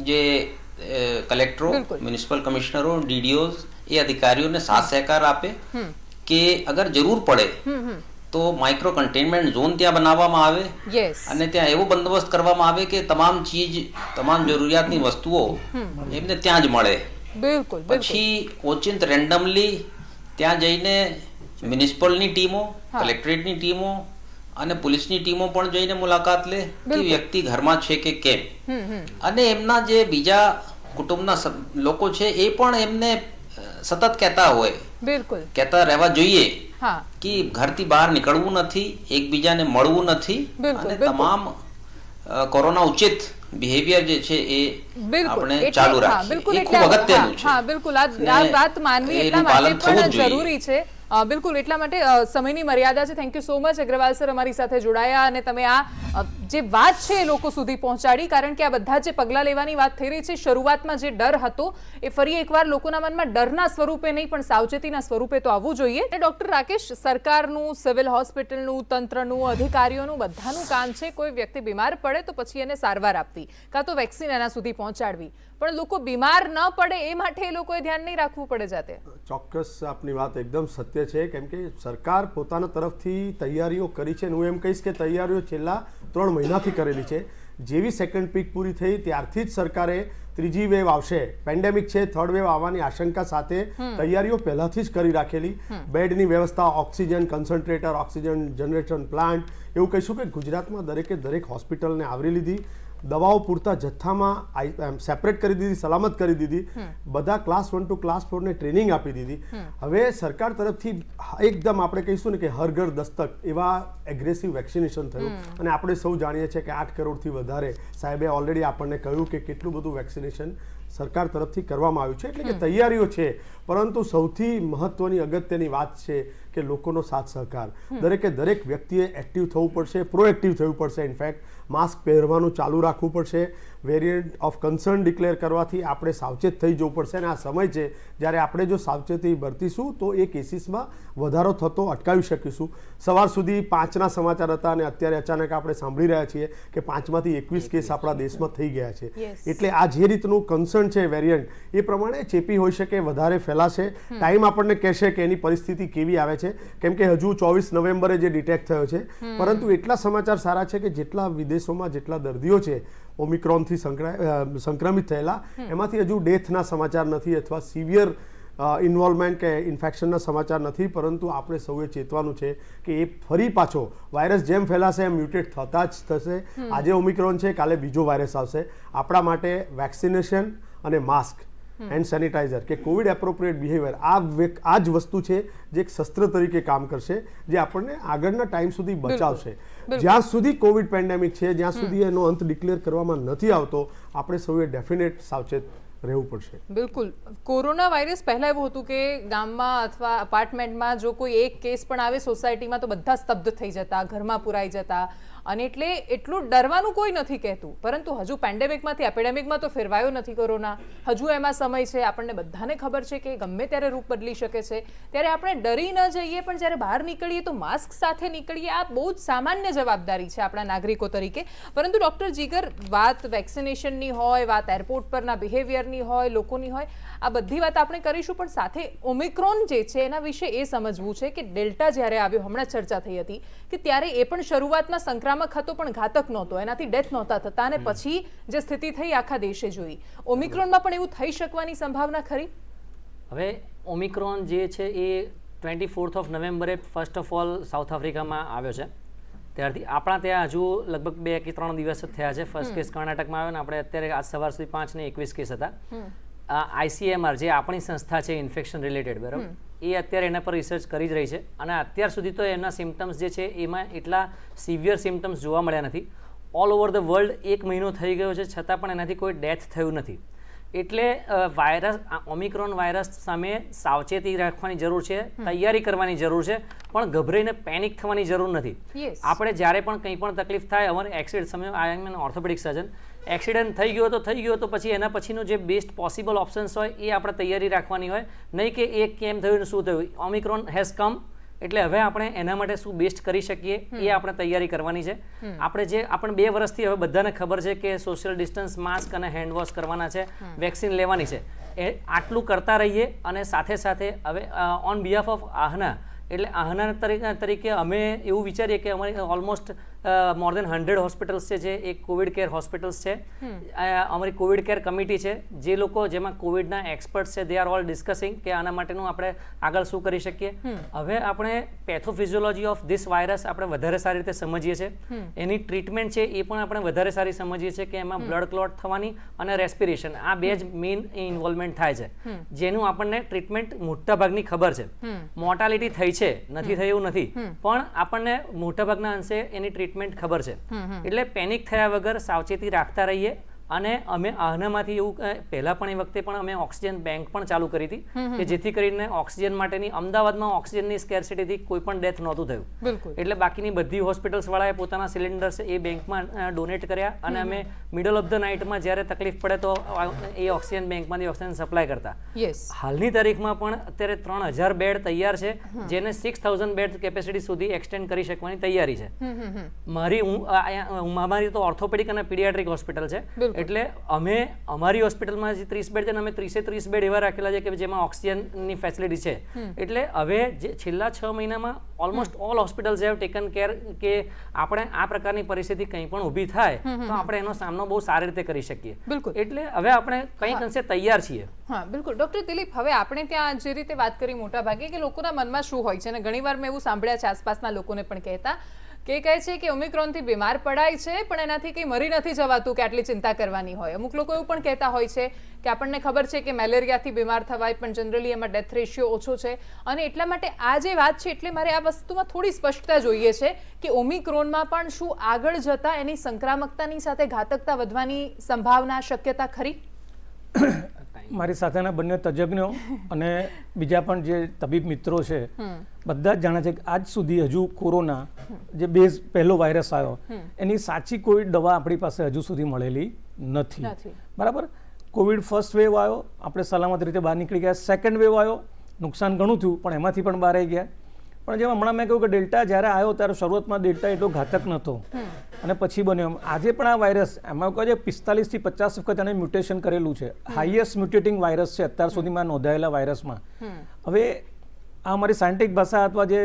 જે કલેક્ટરો, મ્યુનિસિપલ કમિશનરો, DDOs એ અધિકારીઓને સાથ સહકાર આપે કે અગર જરૂર પડે તો માઇક્રો કન્ટેનમેન્ટ ઝોન ત્યાં બનાવવામાં આવે, અને ત્યાં એવો બંદોબસ્ત કરવામાં આવે કે તમામ જરૂરિયાતની વસ્તુઓ એમને ત્યાં જ મળે. પછી ઓચિંત રેન્ડમલી ત્યાં જઈને મ્યુનિસિપલની ટીમો, કલેક્ટરેટની ટીમો અને પોલીસની ટીમો પણ જઈને મુલાકાત લે કે વ્યક્તિ ઘરમાં છે કે કેમ. અને એમના જે બીજા કુટુંબના લોકો છે એ પણ એમને સતત કહેતા રહેવા જોઈએ કે ઘરથી બહાર નીકળવું નથી, એકબીજાને મળવું નથી, અને તમામ કોરોના ઉચિત બિહેવિયર જે છે એ આપણે ચાલુ રાખીએ. એ ખૂબ અગત્યનું છે. હા, બિલકુલ. આ વાત માનવી એટલા માટે પણ જરૂરી છે. બિલકુલ, એટલા માટે સમયની મર્યાદા છે. Thank you so much Agarwal sir, અમારી સાથે જોડાયા અને તમે આ જે વાત છે એ લોકો સુધી પહોંચાડી. કારણ કે આ બધા જે પગલાં લેવાની વાત થઈ રહી છે, શરૂઆતમાં જે ડર હતો એ ફરી એકવાર લોકોના મનમાં ડરના સ્વરૂપે નહીં પણ સાવચેતીના સ્વરૂપે તો આવવું જોઈએ. ડોક્ટર રાકેશ, સરકારનું, સિવિલ હોસ્પિટલનું, તંત્રનું, અધિકારીઓનું બધાનું કામ છે કોઈ વ્યક્તિ બીમાર પડે તો પછી એને સારવાર આપવી, કાં તો વેક્સિન એના સુધી પહોંચાડવી. પણ લોકો બીમાર ન પડે એ માટે એ લોકોએ ધ્યાન નહીં રાખવું પડે જાતે. ચોક્કસ આપની વાત એકદમ સત્ય છે, કેમ કે સરકાર પોતાના તરફથી તૈયારીઓ કરી છે. હું એમ કહીશ કે તૈયારીઓ છેલ્લા 3 મહિનાથી કરેલી છે. જેવી સેકન્ડ પીક પૂરી થઈ ત્યારથી જ સરકારે ત્રીજી વેવ આવશે, પેન્ડેમિક છે, થર્ડ વેવ આવવાની આશંકા સાથે તૈયારીઓ પહેલાથી જ કરી રાખેલી. બેડની વ્યવસ્થા, oxygen concentrator, oxygen generation plant, એવું કહીશું કે ગુજરાતમાં દરેકે દરેક હોસ્પિટલને આવરી લીધી. દવાઓ પૂરતા જથ્થામાં સેપરેટ કરી દીધી, સલામત કરી દીધી, બધા ક્લાસ 1 to ક્લાસ 4 ને ટ્રેનિંગ આપી દીધી. હવે સરકાર તરફથી એકદમ આપણે કહીશું ને કે હર ઘર દસ્તક એવા એગ્રેસિવ વેક્સિનેશન થયું અને આપણે સૌ જાણીએ છીએ કે 8 કરોડથી વધારે સાહેબે ઓલરેડી આપણને કહ્યું કે કેટલું બધું વેક્સિનેશન સરકાર તરફથી કરવામાં આવ્યું છે, એટલે કે તૈયારીઓ છે. પરંતુ સૌથી મહત્વની અગત્યની વાત છે કે લોકોનો સાથ સહકાર. દરેક વ્યક્તિએ એક્ટિવ થવું પડશે, પ્રોએક્ટિવ થવું પડશે. ઇનફેક્ટ માસ્ક પહેરવાનું ચાલુ રાખવું પડશે. વેરિયન્ટ ઓફ કન્સર્ન ડિક્લેર કરવાથી આપણે સાવચેત થઈ જવું પડશે અને આ સમય છે જ્યારે આપણે જો સાવચેતી બરતીશું તો એ કેસીસમાં વધારો થતો અટકાવી શકીશું. સવાર સુધી 5ના સમાચાર હતા અને અત્યારે અચાનક આપણે સાંભળી રહ્યા છીએ કે 5માંથી 21 કેસ આપણા દેશમાં થઈ ગયા છે. એટલે આ જે રીતનું કન્સર્ન છે વેરિયન્ટ એ પ્રમાણે ચેપી હોઈ શકે, વધારે ફેલાશે. ટાઈમ આપણને કહેશે કે એની પરિસ્થિતિ કેવી આવે છે, કેમ કે હજુ 24 નવેમ્બરે જે ડિટેક્ટ થયો છે. પરંતુ એટલા સમાચાર સારા છે કે જેટલા વિદેશોમાં જેટલા દર્દીઓ છે ઓમિક્રોનથી સંક્રમિત થયેલા, એમાંથી હજુ ડેથના સમાચાર નથી અથવા સિવિયર ઇન્વોલ્વમેન્ટ કે ઇન્ફેક્શનના સમાચાર નથી. પરંતુ આપણે સૌએ ચેતવાનું છે કે એ ફરી પાછો વાયરસ જેમ ફેલાશે એમ મ્યુટેટ થતા જ થશે. આજે ઓમિક્રોન છે, કાલે બીજો વાયરસ આવશે. આપણા માટે વેક્સિનેશન અને માસ્ક એન્ડ સેનિટાઈઝર કે કોવિડ એપ્રોપ્રિએટ બિહેવિયર આ જ વસ્તુ છે જે એક શસ્ત્ર તરીકે કામ કરશે, જે આપણને આગળના ટાઈમ સુધી બચાવશે. જ્યાં સુધી કોવિડ પેન્ડેમિક છે, જ્યાં સુધી એનો અંત ડિક્લેર કરવામાં નથી આવતો, આપણે સૌએ ડેફિનેટ સાવચેત રહેવું પડશે. બિલકુલ. કોરોના વાયરસ પહેલા એવું હતું કે ગામમાં અથવા અપાર્ટમેન્ટમાં જો કોઈ એક કેસ પણ આવે સોસાયટીમાં તો બધા સ્તબ્ધ થઈ જતા, ઘરમાં પુરાઈ જતા. અને એટલે એટલું ડરવાનું કોઈ નથી કહેતું. પરંતુ હજુ પેન્ડેમિકમાંથી એપિડેમિકમાં તો ફેરવાયો નથી કોરોના. હજુ એમાં સમય છે. આપણને બધાને ખબર છે કે ગમે ત્યારે રૂપ બદલી શકે છે. ત્યારે આપણે ડરી ન જઈએ, પણ જ્યારે બહાર નીકળીએ તો માસ્ક સાથે નીકળીએ. આ બહુ જ સામાન્ય જવાબદારી છે આપણા નાગરિકો તરીકે. પરંતુ ડૉક્ટર જીગર, વાત વેક્સિનેશનની હોય, વાત એરપોર્ટ પરના બિહેવિયરની હોય, લોકોની હોય, આ બધી વાત આપણે કરીશું. પણ સાથે ઓમિક્રોન જે છે એના વિશે એ સમજવું છે કે ડેલ્ટા જ્યારે આવ્યો, હમણાં ચર્ચા થઈ હતી કે ત્યારે એ પણ શરૂઆતમાં સંક્રામક હતો પણ ઘાતક નહોતો, એનાથી ડેથ નહોતા થતા, અને પછી જે સ્થિતિ થઈ આખા દેશે જોઈ. ઓમિક્રોનમાં પણ એવું થઈ શકવાની સંભાવના ખરી? હવે ઓમિક્રોન જે છે એ 24 નવેમ્બરે ફર્સ્ટ ઓફ ઓલ સાઉથ આફ્રિકામાં આવ્યો છે. ત્યારથી આપણા ત્યાં હજુ લગભગ 2 કે 3 દિવસ જ થયા છે. ફર્સ્ટ કેસ કર્ણાટકમાં આવ્યો ને આપણે અત્યારે આજ સવાર સુધી 5 ને 21 કેસ હતા. ICMR જે આપણી સંસ્થા છે ઇન્ફેક્શન રિલેટેડ, બરાબર, એ અત્યારે એના પર રિસર્ચ કરી જ રહી છે. અને અત્યાર સુધી તો એના સિમ્ટમ્સ જે છે એમાં એટલા સિવિયર સિમ્ટમ્સ જોવા મળ્યા નથી. ઓલ ઓવર ધ વર્લ્ડ 1 મહિનો થઈ ગયો છે, છતાં પણ એનાથી કોઈ ડેથ થયું નથી. એટલે વાયરસ, ઓમિક્રોન વાયરસ સામે સાવચેતી રાખવાની જરૂર છે, તૈયારી કરવાની જરૂર છે, પણ ગભરાઈને પેનિક થવાની જરૂર નથી. આપણે જ્યારે પણ કંઈ પણ તકલીફ થાય, અમારે એક્સિડન્ટ સમય I am an orthopaedic surgeon, accident થઈ ગયો તો પછી એના પછીનો જે બેસ્ટ પોસિબલ ઓપ્શન્સ હોય એ આપણે તૈયારી રાખવાની હોય. નહીં કે એ કેમ થયું ને શું થયું. ઓમિક્રોન હેઝ કમ, એટલે હવે આપણે એના માટે શું બેસ્ટ કરી શકીએ એ આપણે તૈયારી કરવાની છે. આપણે 2 વર્ષથી હવે બધાને ખબર છે કે સોશિયલ ડિસ્ટન્સ, માસ્ક અને હેન્ડ વોશ કરવાના છે, વેક્સિન લેવાની છે. એ આટલું કરતા રહીએ. અને સાથે સાથે હવે ઓન બિહાફ ઓફ આહના, એટલે આહના તરીકે અમે એવું વિચારીએ કે અમારી ઓલમોસ્ટ મોર દેન 100 હોસ્પિટલ્સ છે જે એક કોવિડ કેર હોસ્પિટલ્સ છે. અમારી કોવિડ કેર કમિટી છે, જે લોકો જેમાં કોવિડના એક્સપર્ટ્સ છે, દે આર ઓલ ડિસ્કસિંગ કે આના માટેનું આપણે આગળ શું કરી શકીએ. હવે આપણે પેથોફિઝિયોલોજી ઓફ ધીસ વાયરસ આપણે વધારે સારી રીતે સમજીએ છીએ. એની ટ્રીટમેન્ટ છે એ પણ આપણે વધારે સારી સમજીએ છીએ કે એમાં બ્લડ ક્લોટ થવાની અને રેસ્પિરેશન, આ 2 જ મેઇન ઇન્વોલ્વમેન્ટ થાય છે, જેનું આપણને ટ્રીટમેન્ટ મોટાભાગની ખબર છે. મોર્ટાલિટી થઈ છે, નથી થઈ એવું નથી, પણ આપણને મોટાભાગના અંશે એની ટ્રીટમેન્ટ ખબર છે. એટલે પેનિક થયા વગર સાવચેતી રાખતા રહીએ. અને અમે આહનામાંથી એવું પહેલા પણ એ વખતે પણ અમે ઓક્સિજન બેંક પણ ચાલુ કરી હતી કે જેથી કરીને ઓક્સિજન માટેની અમદાવાદમાં ઓક્સિજનની સ્કેર્સિટીથી કોઈ પણ ડેથ નહોતું થયું. એટલે બાકીની બધી હોસ્પિટલ્સ વાળાએ પોતાના સિલિન્ડર્સ એ બેંકમાં ડોનેટ કર્યા. અને અમે મિડલ ઓફ ધ નાઇટમાં જ્યારે તકલીફ પડે તો એ ઓક્સિજન બેંકમાંથી ઓક્સિજન સપ્લાય કરતા. હાલની તારીખમાં પણ અત્યારે 3000 બેડ તૈયાર છે, જેને 6000 બેડ કેપેસિટી સુધી એક્સટેન્ડ કરી શકવાની તૈયારી છે. મારી તો ઓર્થોપેડિક અને પીડિયાટ્રિક હોસ્પિટલ છે. એટલે અમે અમારી હોસ્પિટલમાં જે 30 બેડ છે, અમે 30 બેડ એવા રાખેલા છે કે જેમાં ઓક્સિજનની ફેસિલિટી છે. એટલે હવે જે છેલ્લા 6 મહિનામાં almost all hospitals have taken care કે આપણે આ પ્રકારની પરિસ્થિતિ કંઈ પણ ઊભી થાય તો આપણે એનો સામનો બહુ સારી રીતે કરી શકીએ. એટલે હવે આપણે કંઈક અંશે તૈયાર છીએ. હા, બિલકુલ. ડૉક્ટર દિલીપ, હવે આપણે ત્યાં જે રીતે વાત કરી મોટા ભાગે કે લોકોના મનમાં શું હોય છે, અને ઘણીવાર મેં એવું સાંભળ્યા છે આસપાસના લોકોને પણ કહેતા કે કહે છે કે ઓમિક્રોનથી બીમાર પડાય છે પણ એનાથી કંઈ મરી નથી જવાતું કે આટલી ચિંતા કરવાની હોય. અમુક લોકો એવું પણ કહેતા હોય છે કે આપણને ખબર છે કે મેલેરિયાથી બીમાર થવાય પણ જનરલી એમાં ડેથ રેશિયો ઓછો છે અને એટલા માટે આ જે વાત છે એટલે મારે આ વસ્તુમાં થોડી સ્પષ્ટતા જોઈએ છે કે ઓમિક્રોનમાં પણ શું આગળ જતાં એની સંક્રામકતાની સાથે ઘાતકતા વધવાની સંભાવના શક્યતા ખરી? મારી સાથેના બંને તજજ્ઞો અને બીજા પણ જે તબીબ મિત્રો છે બધા જ જાણે છે કે આજ સુધી હજુ કોરોના જે બેઝ પહેલો વાયરસ આવ્યો એની સાચી કોઈ દવા આપણી પાસે હજુ સુધી મળેલી નથી. બરાબર. કોવિડ ફર્સ્ટ વેવ આવ્યો, આપણે સલામત રીતે બહાર નીકળી ગયા. સેકન્ડ વેવ આવ્યો, નુકસાન ઘણું થયું પણ એમાંથી પણ બહાર આવી ગયા. પણ જેમ હમણાં મેં કહ્યું કે ડેલ્ટા જ્યારે આવ્યો ત્યારે શરૂઆતમાં ડેલ્ટા એટલો ઘાતક નહોતો અને પછી બન્યો. આજે પણ આ વાયરસ એમાં કહે છે 45 થી 50 વખત એને મ્યુટેશન કરેલું છે. હાઈએસ્ટ મ્યુટેટિંગ વાયરસ છે અત્યાર સુધીમાં નોંધાયેલા વાયરસમાં. હવે આ અમારી સાયન્ટિફિક ભાષા અથવા જે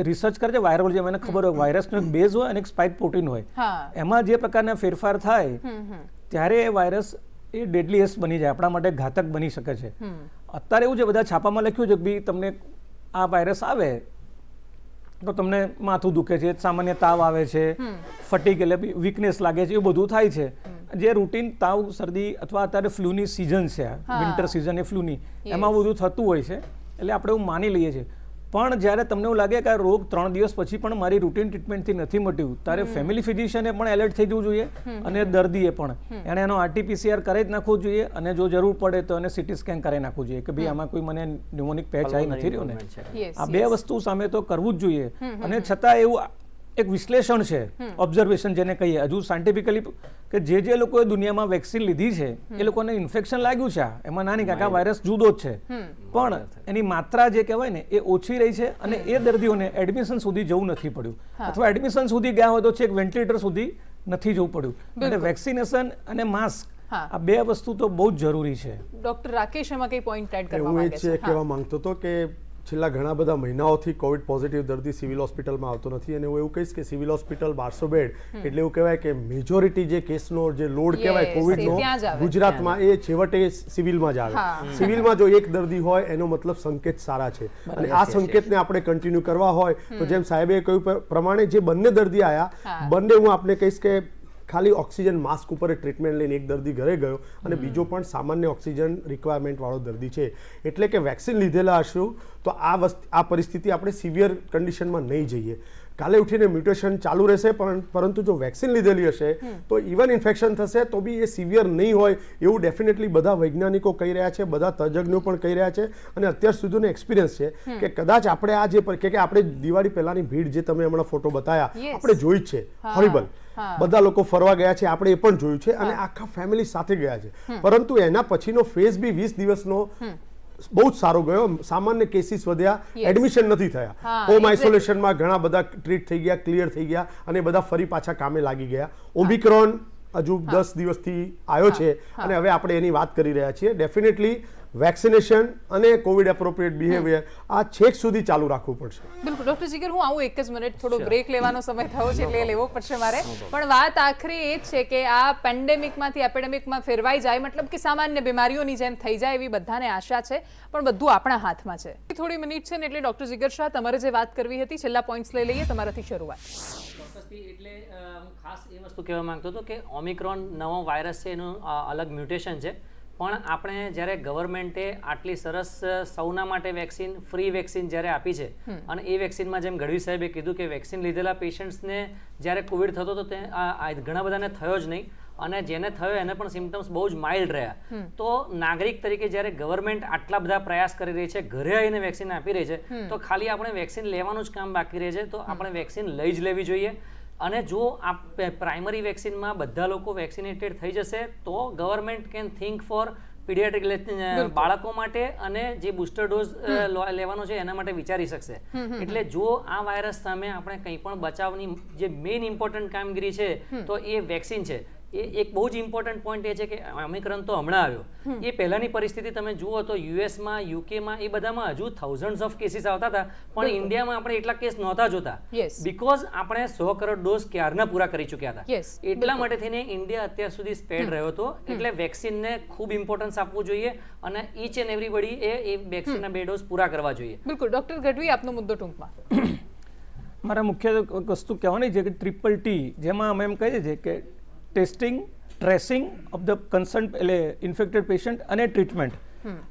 રિસર્ચ કરે છે વાયરોલોજી, મને ખબર હોય વાયરસનો એક બેઝ હોય અને એક સ્પાઇક પ્રોટીન હોય, એમાં જે પ્રકારના ફેરફાર થાય ત્યારે એ વાયરસ એ ડેડલીએસ્ટ બની જાય, આપણા માટે ઘાતક બની શકે છે. અત્યારે એવું છે બધા છાપામાં લખ્યું છે કે ભાઈ તમને આ વાયરસ આવે તો તમને માથું દુખે છે, સામાન્ય તાવ આવે છે, ફટીગ એટલે વીકનેસ લાગે છે, એવું બધું થાય છે. જે રૂટીન તાવ શરદી અથવા અત્યારે ફ્લૂની સિઝન છે, વિન્ટર સિઝન એ ફ્લૂની, એમાં બધું થતું હોય છે એટલે આપણે એવું માની લઈએ છીએ. પણ જ્યારે તમને એવું લાગે કે આ રોગ 3 દિવસ પછી પણ મારી રૂટીન ટ્રીટમેન્ટથી નથી મટ્યું ત્યારે ફેમિલી ફિઝિશિયને પણ એલર્ટ થઈ જવું જોઈએ અને દર્દીએ પણ એણે એનો RT-PCR કરી જ નાખવો જોઈએ અને જો જરૂર પડે તો એને CT સ્કેન કરી નાખવું જોઈએ કે ભાઈ આમાં કોઈ મને ન્યુમોનિક પેચ આવી નથી રહ્યો ને. આ બે વસ્તુ સામે તો કરવું જ જોઈએ. અને છતાં એવું એક વિશ્લેષણ છે, ઓબ્ઝર્વેશન જેને કહીએ, હજુ સાયન્ટિફિકલી કે જે લોકોએ દુનિયામાં વેક્સિન લીધી છે એ લોકોને ઇન્ફેક્શન લાગ્યું છે, એમાં નાની કાકા વાયરસ જુદો જ છે પણ એની માત્રા જે કહેવાય ને એ ઓછી રહી છે અને એ દર્દીઓને એડમિશન સુધી જવું નથી પડ્યું અથવા એડમિશન સુધી ગયા હોય તો છેક વેન્ટિલેટર સુધી નથી જવું પડ્યું. એટલે વેક્સિનેશન અને માસ્ક આ બે વસ્તુ તો બહુ જ જરૂરી છે. ડોક્ટર રાકેશ એમાં કઈ પોઈન્ટ એડ કરવા હું એ માંગે જ છે? કહેવા માંગતો હતો કે છેલ્લા ઘણા બધા મહિનાઓથી કોવિડ પોઝિટિવ દર્દી સિવિલ હોસ્પિટલમાં આવતો નથી અને હું એવું કહીશ કે સિવિલ હોસ્પિટલ 1200 બેડ એટલે એવું કહેવાય કે મેજોરિટી જે કેસનો જે લોડ કહેવાય કોવિડનો ગુજરાતમાં એ છેવટે સિવિલમાં જ આવે. સિવિલમાં જો એક દર્દી હોય એનો મતલબ સંકેત સારા છે અને આ સંકેતને આપણે કન્ટિન્યુ કરવા હોય તો જેમ સાહેબે કહ્યું પ્રમાણે જે બંને દર્દી આવ્યા બંને હું આપને કહીશ કે ખાલી ઓક્સિજન માસ્ક ઉપર ટ્રીટમેન્ટ લઈને એક દર્દી ઘરે ગયો અને બીજો પણ સામાન્ય ઓક્સિજન રિક્વાયરમેન્ટ વાળો દર્દી છે. એટલે કે વેક્સિન લીધેલા હશું તો આ પરિસ્થિતિ આપણે સિવિયર કન્ડિશનમાં નહીં જઈએ. કાલે ઉઠીને મ્યુટેશન ચાલુ રહેશે પરંતુ જો વેક્સિન લીધેલી હશે તો ઇવન ઇન્ફેક્શન થશે તો બી એ સિવિયર નહીં હોય એવું ડેફિનેટલી બધા વૈજ્ઞાનિકો કહી રહ્યા છે, બધા તજજ્ઞો પણ કહી રહ્યા છે અને અત્યાર સુધીનો એક્સપિરિયન્સ છે કે કદાચ આપણે આ જે કે આપણે દિવાળી પહેલાની ભીડ જે તમે હમણાં ફોટો બતાવ્યા આપણે જોઈ જ છે, હોરિબલ. બધા લોકો ફરવા ગયા છે, આપણે એ પણ જોયું છે અને આખા ફેમિલી સાથે ગયા છે. પરંતુ એના પછીનો ફેઝ બી 20 દિવસનો બહુ જ સારો ગયો. સામાન્ય કેસીસ વધ્યા, એડમિશન નથી થયા, હોમ આઇસોલેશનમાં ઘણા બધા ટ્રીટ થઈ ગયા, ક્લિયર થઈ ગયા અને બધા ફરી પાછા કામે લાગી ગયા. ઓમિક્રોન હજુ 10 દિવસથી આવ્યો છે અને હવે આપણે એની વાત કરી રહ્યા છીએ. ડેફિનેટલી વેક્સિનેશન અને કોવિડ એપ્રોપ્રિએટ બિહેવિયર આ છેક સુધી ચાલુ રાખવું પડશે. બિલકુલ ડોક્ટર જીગર, હું આવું એક જ મિનિટ, થોડો બ્રેક લેવાનો સમય થયો છે એટલે લેવો પડશે મારે. પણ વાત આખરી એ જ છે કે આ પેન્ડેમિકમાંથી એપિડેમિકમાં ફેરવાઈ જાય, મતલબ કે સામાન્ય બીમારીઓની જેમ થઈ જાય એવી બધાને આશા છે પણ બધું આપણા હાથમાં છે. થોડી મિનિટ છે ને એટલે ડોક્ટર જીગર શાહ તમારે જે વાત કરવી હતી છેલ્લા પોઈન્ટ્સ લઈ લઈએ, તમારાથી શરૂઆત. એટલે હું ખાસ એ વસ્તુ કહેવા માંગતો હતો કે ઓમિક્રોન નવો વાયરસ છે, એનું અલગ મ્યુટેશન છે પણ આપણે જ્યારે ગવર્મેન્ટે આટલી સરસ સૌના માટે વેક્સિન, ફ્રી વેક્સિન જ્યારે આપી છે અને એ વેક્સિનમાં જેમ ગઢવી સાહેબે કીધું કે વેક્સિન લીધેલા પેશન્ટ્સને જ્યારે કોવિડ થતો હતો તે ઘણા બધાને થયો જ નહીં અને જેને થયો એને પણ સિમ્ટમ્સ બહુ જ માઇલ્ડ રહ્યા. તો નાગરિક તરીકે જ્યારે ગવર્મેન્ટ આટલા બધા પ્રયાસ કરી રહી છે, ઘરે આવીને વેક્સિન આપી રહી છે, તો ખાલી આપણે વેક્સિન લેવાનું જ કામ બાકી રહે છે. તો આપણે વેક્સિન લઈ જ લેવી જોઈએ અને જો આ પ્રાઇમરી વેક્સિનમાં બધા લોકો વેક્સિનેટેડ થઈ જશે તો government can think for paediatric બાળકો માટે અને જે બુસ્ટર ડોઝ લેવાનો છે એના માટે વિચારી શકશે. એટલે જો આ વાયરસ સામે આપણે કંઈ પણ બચાવની જે મેઇન ઇમ્પોર્ટન્ટ કામગીરી છે તો એ વેક્સિન છે. એ એક બહુ જ ઇમ્પોર્ટન્ટ પોઈન્ટ એ છે કે ઓમિક્રોન તો હમણાં આવ્યો, એ પહેલાની પરિસ્થિતિ તમે જુઓ તો યુએસમાં, યુકેમાં એ બધામાં હજુ થાઉઝન્ડ્સ ઓફ કેસીસ આવતા હતા પણ ઇન્ડિયામાં આપણે એટલા કેસ નહોતા જોતા બીકોઝ આપણે 100 કરોડ ડોઝ ક્યારના પૂરા કરી ચૂક્યા હતા. એટલા માટે થઈને ઇન્ડિયા અત્યાર સુધી સ્પ્રેડ રહ્યો હતો. એટલે વેક્સિનને ખૂબ ઇમ્પોર્ટન્સ આપવું જોઈએ અને ઈચ એન્ડ એવરીબડી એ વેક્સિનના 2 ડોઝ પૂરા કરવા જોઈએ. બિલકુલ ડોક્ટર ગઢવી, આપનો મુદ્દો ટૂંકમાં. મારા મુખ્ય એક વસ્તુ કહેવાની છે કે TTT, જેમાં અમે એમ કહીએ છીએ કે testing, tracing of the concern એટલે ઇન્ફેક્ટેડ પેશન્ટ અને ટ્રીટમેન્ટ,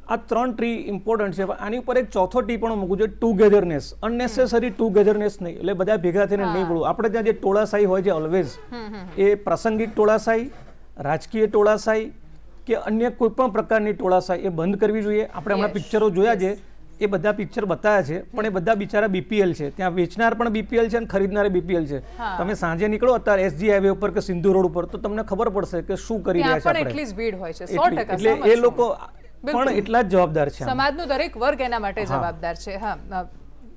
આ 3 ટ્રી ઇમ્પોર્ટન્ટ છે. આની ઉપર એક ચોથો ટી પણ મૂકવું જોઈએ, ટુગેધરનેસ. અનનેસેસરી ટુગેધરનેસ નહીં, એટલે બધા ભેગા થઈને નહીં પડવું. આપણે ત્યાં જે ટોળાશાહી હોય છે ઓલવેઝ, એ પ્રાસંગિક ટોળાશાહી, રાજકીય ટોળાશાહી કે અન્ય કોઈ પણ પ્રકારની ટોળાશાહી એ બંધ કરવી જોઈએ. આપણે હમણાં પિક્ચરો જોયા છે, એ બધા પિક્ચર બતાવ્યા છે, પણ એ બધા બિચારા BPL છે. ત્યાં વેચનાર પણ BPL છે અને ખરીદનાર BPL છે. તમે સાંજે નીકળો અત્યારે SG હાઈવે ઉપર કે સિંધુ રોડ ઉપર, તો તમને ખબર પડશે કે શું કરી રહ્યા છે આપણે. એટલી જ ભીડ હોય છે, 100% એટલે એ લોકો પણ એટલા જ જવાબદાર છે. સમાજનો દરેક વર્ગ એના માટે જવાબદાર છે. હા,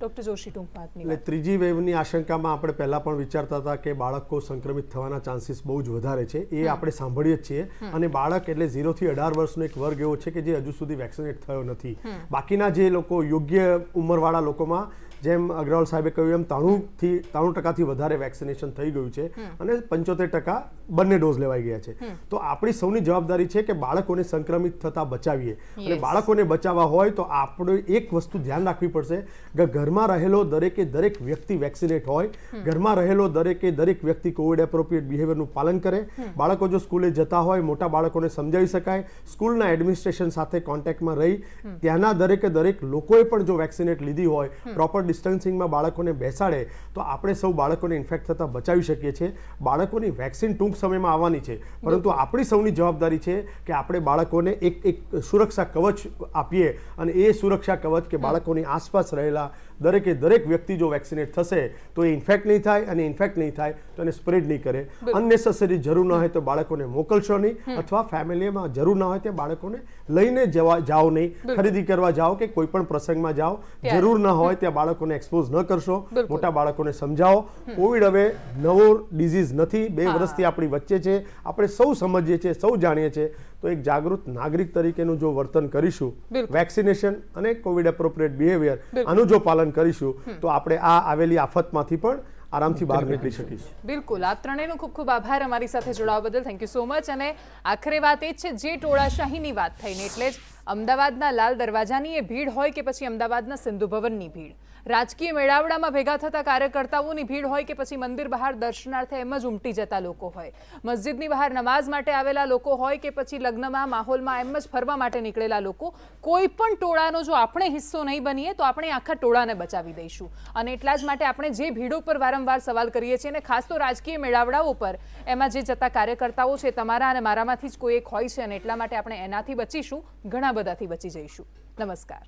ડોક્ટર જોશી, ટૂંકમાં એટલે ત્રીજી વેવની આશંકામાં આપણે પહેલા પણ વિચારતા હતા કે બાળકો સંક્રમિત થવાના ચાન્સીસ બહુ જ વધારે છે. એ આપણે સાંભળીએ જ છીએ. અને બાળક એટલે 0 થી 18 વર્ષનો એક વર્ગ એવો છે કે જે હજુ સુધી વેક્સિનેટ થયો નથી. બાકીના જે લોકો યોગ્ય ઉંમરવાળા લોકોમાં, જેમ અગ્રવાલ સાહેબે કહ્યું એમ 93% વધારે વેક્સિનેશન થઈ ગયું છે અને 75% બંને ડોઝ લેવાઈ ગયા છે. તો આપણી સૌની જવાબદારી છે કે બાળકોને સંક્રમિત થતા બચાવીએ. અને બાળકોને બચાવવા હોય તો આપણે એક વસ્તુ ધ્યાન રાખવી પડશે કે ઘરમાં રહેલો દરેકે દરેક વ્યક્તિ વેક્સિનેટ હોય, ઘરમાં રહેલો દરેકે દરેક વ્યક્તિ કોવિડ એપ્રોપ્રિએટ બિહેવિયરનું પાલન કરે. બાળકો જો સ્કૂલે જતા હોય, મોટા બાળકોને સમજાવી શકાય, સ્કૂલના એડમિનિસ્ટ્રેશન સાથે કોન્ટેક્ટમાં રહી ત્યાંના દરેકે દરેક લોકોએ પણ જો વેક્સિનેટ લીધી હોય, પ્રોપર ડિસ્ટન્સિંગમાં બાળકોને બેસાડે, તો આપણે સૌ બાળકોને ઇન્ફેક્ટ થતા બચાવી શકીએ છીએ. બાળકોની વેક્સિન ટૂંક સમયમાં આવવાની છે, પરંતુ આપણી સૌની જવાબદારી છે કે આપણે બાળકોને એક સુરક્ષા કવચ આપીએ. અને એ સુરક્ષા કવચ કે બાળકોની આસપાસ રહેલા દરેકે દરેક વ્યક્તિ જો વેક્સિનેટ થશે તો એ ઇન્ફેક્ટ નહીં થાય, અને ઇન્ફેક્ટ નહીં થાય તો એને સ્પ્રેડ નહીં કરે. અનનેસેસરી જરૂર ન હોય તો બાળકોને મોકલશો નહીં, અથવા ફેમિલીમાં જરૂર ન હોય ત્યાં બાળકોને લઈને જાઓ નહીં. ખરીદી કરવા જાઓ કે કોઈ પણ પ્રસંગમાં જાઓ, જરૂર ન હોય ત્યાં બાળકોને એક્સપોઝ ન કરશો. મોટા બાળકોને સમજાવો. કોવિડ હવે નવો ડિઝીઝ નથી, 2 વર્ષથી આપણી વચ્ચે છે, આપણે સૌ સમજીએ છીએ, સૌ જાણીએ છીએ. તો એક જાગૃત નાગરિક તરીકેનું જો વર્તન કરીશું, વેક્સિનેશન અને કોવિડ એપ્રોપ્રિએટ બિહેવિયર, આનું જો પાલન કરીશું, તો આપણે આ આવેલી આફતમાંથી પણ આરામથી બહાર નીકળી શકીશું. બિલકુલ. આપ ત્રણેયનો ખૂબ ખૂબ આભાર અમારી સાથે જોડાવા બદલ. Thank you so much. અને આખરે વાત એ જ છે, જે ટોળાશાહીની વાત થઈને, એટલે જ અમદાવાદના લાલ દરવાજાની એ ભીડ હોય કે પછી અમદાવાદના સિંધુ ભવનની ભીડ, રાજકીય મેળાવડામાં ભેગા થતા કાર્યકર્તાઓની ભીડ હોય કે પછી મંદિર બહાર દર્શનાર્થે એમ જ ઉમટી જતા લોકો હોય, મસ્જિદની બહાર નમાઝ માટે આવેલા લોકો હોય કે પછી લગ્નમાં માહોલમાં એમ જ ફરવા માટે નીકળેલા લોકો, કોઈ પણ ટોળાનો જો આપણે હિસ્સો નહીં બનીએ તો આપણે આખા ટોળાને બચાવી દઈશું. અને એટલા જ માટે આપણે જે ભીડો પર વારંવાર સવાલ કરીએ છીએ, અને ખાસ તો રાજકીય મેળાવડાઓ પર એમાં જે જતા કાર્યકર્તાઓ છે, તમારા અને મારામાંથી જ કોઈ એક હોય છે, અને એટલા માટે આપણે એનાથી બચીશું, ઘણા બધાથી બચી જઈશું. નમસ્કાર.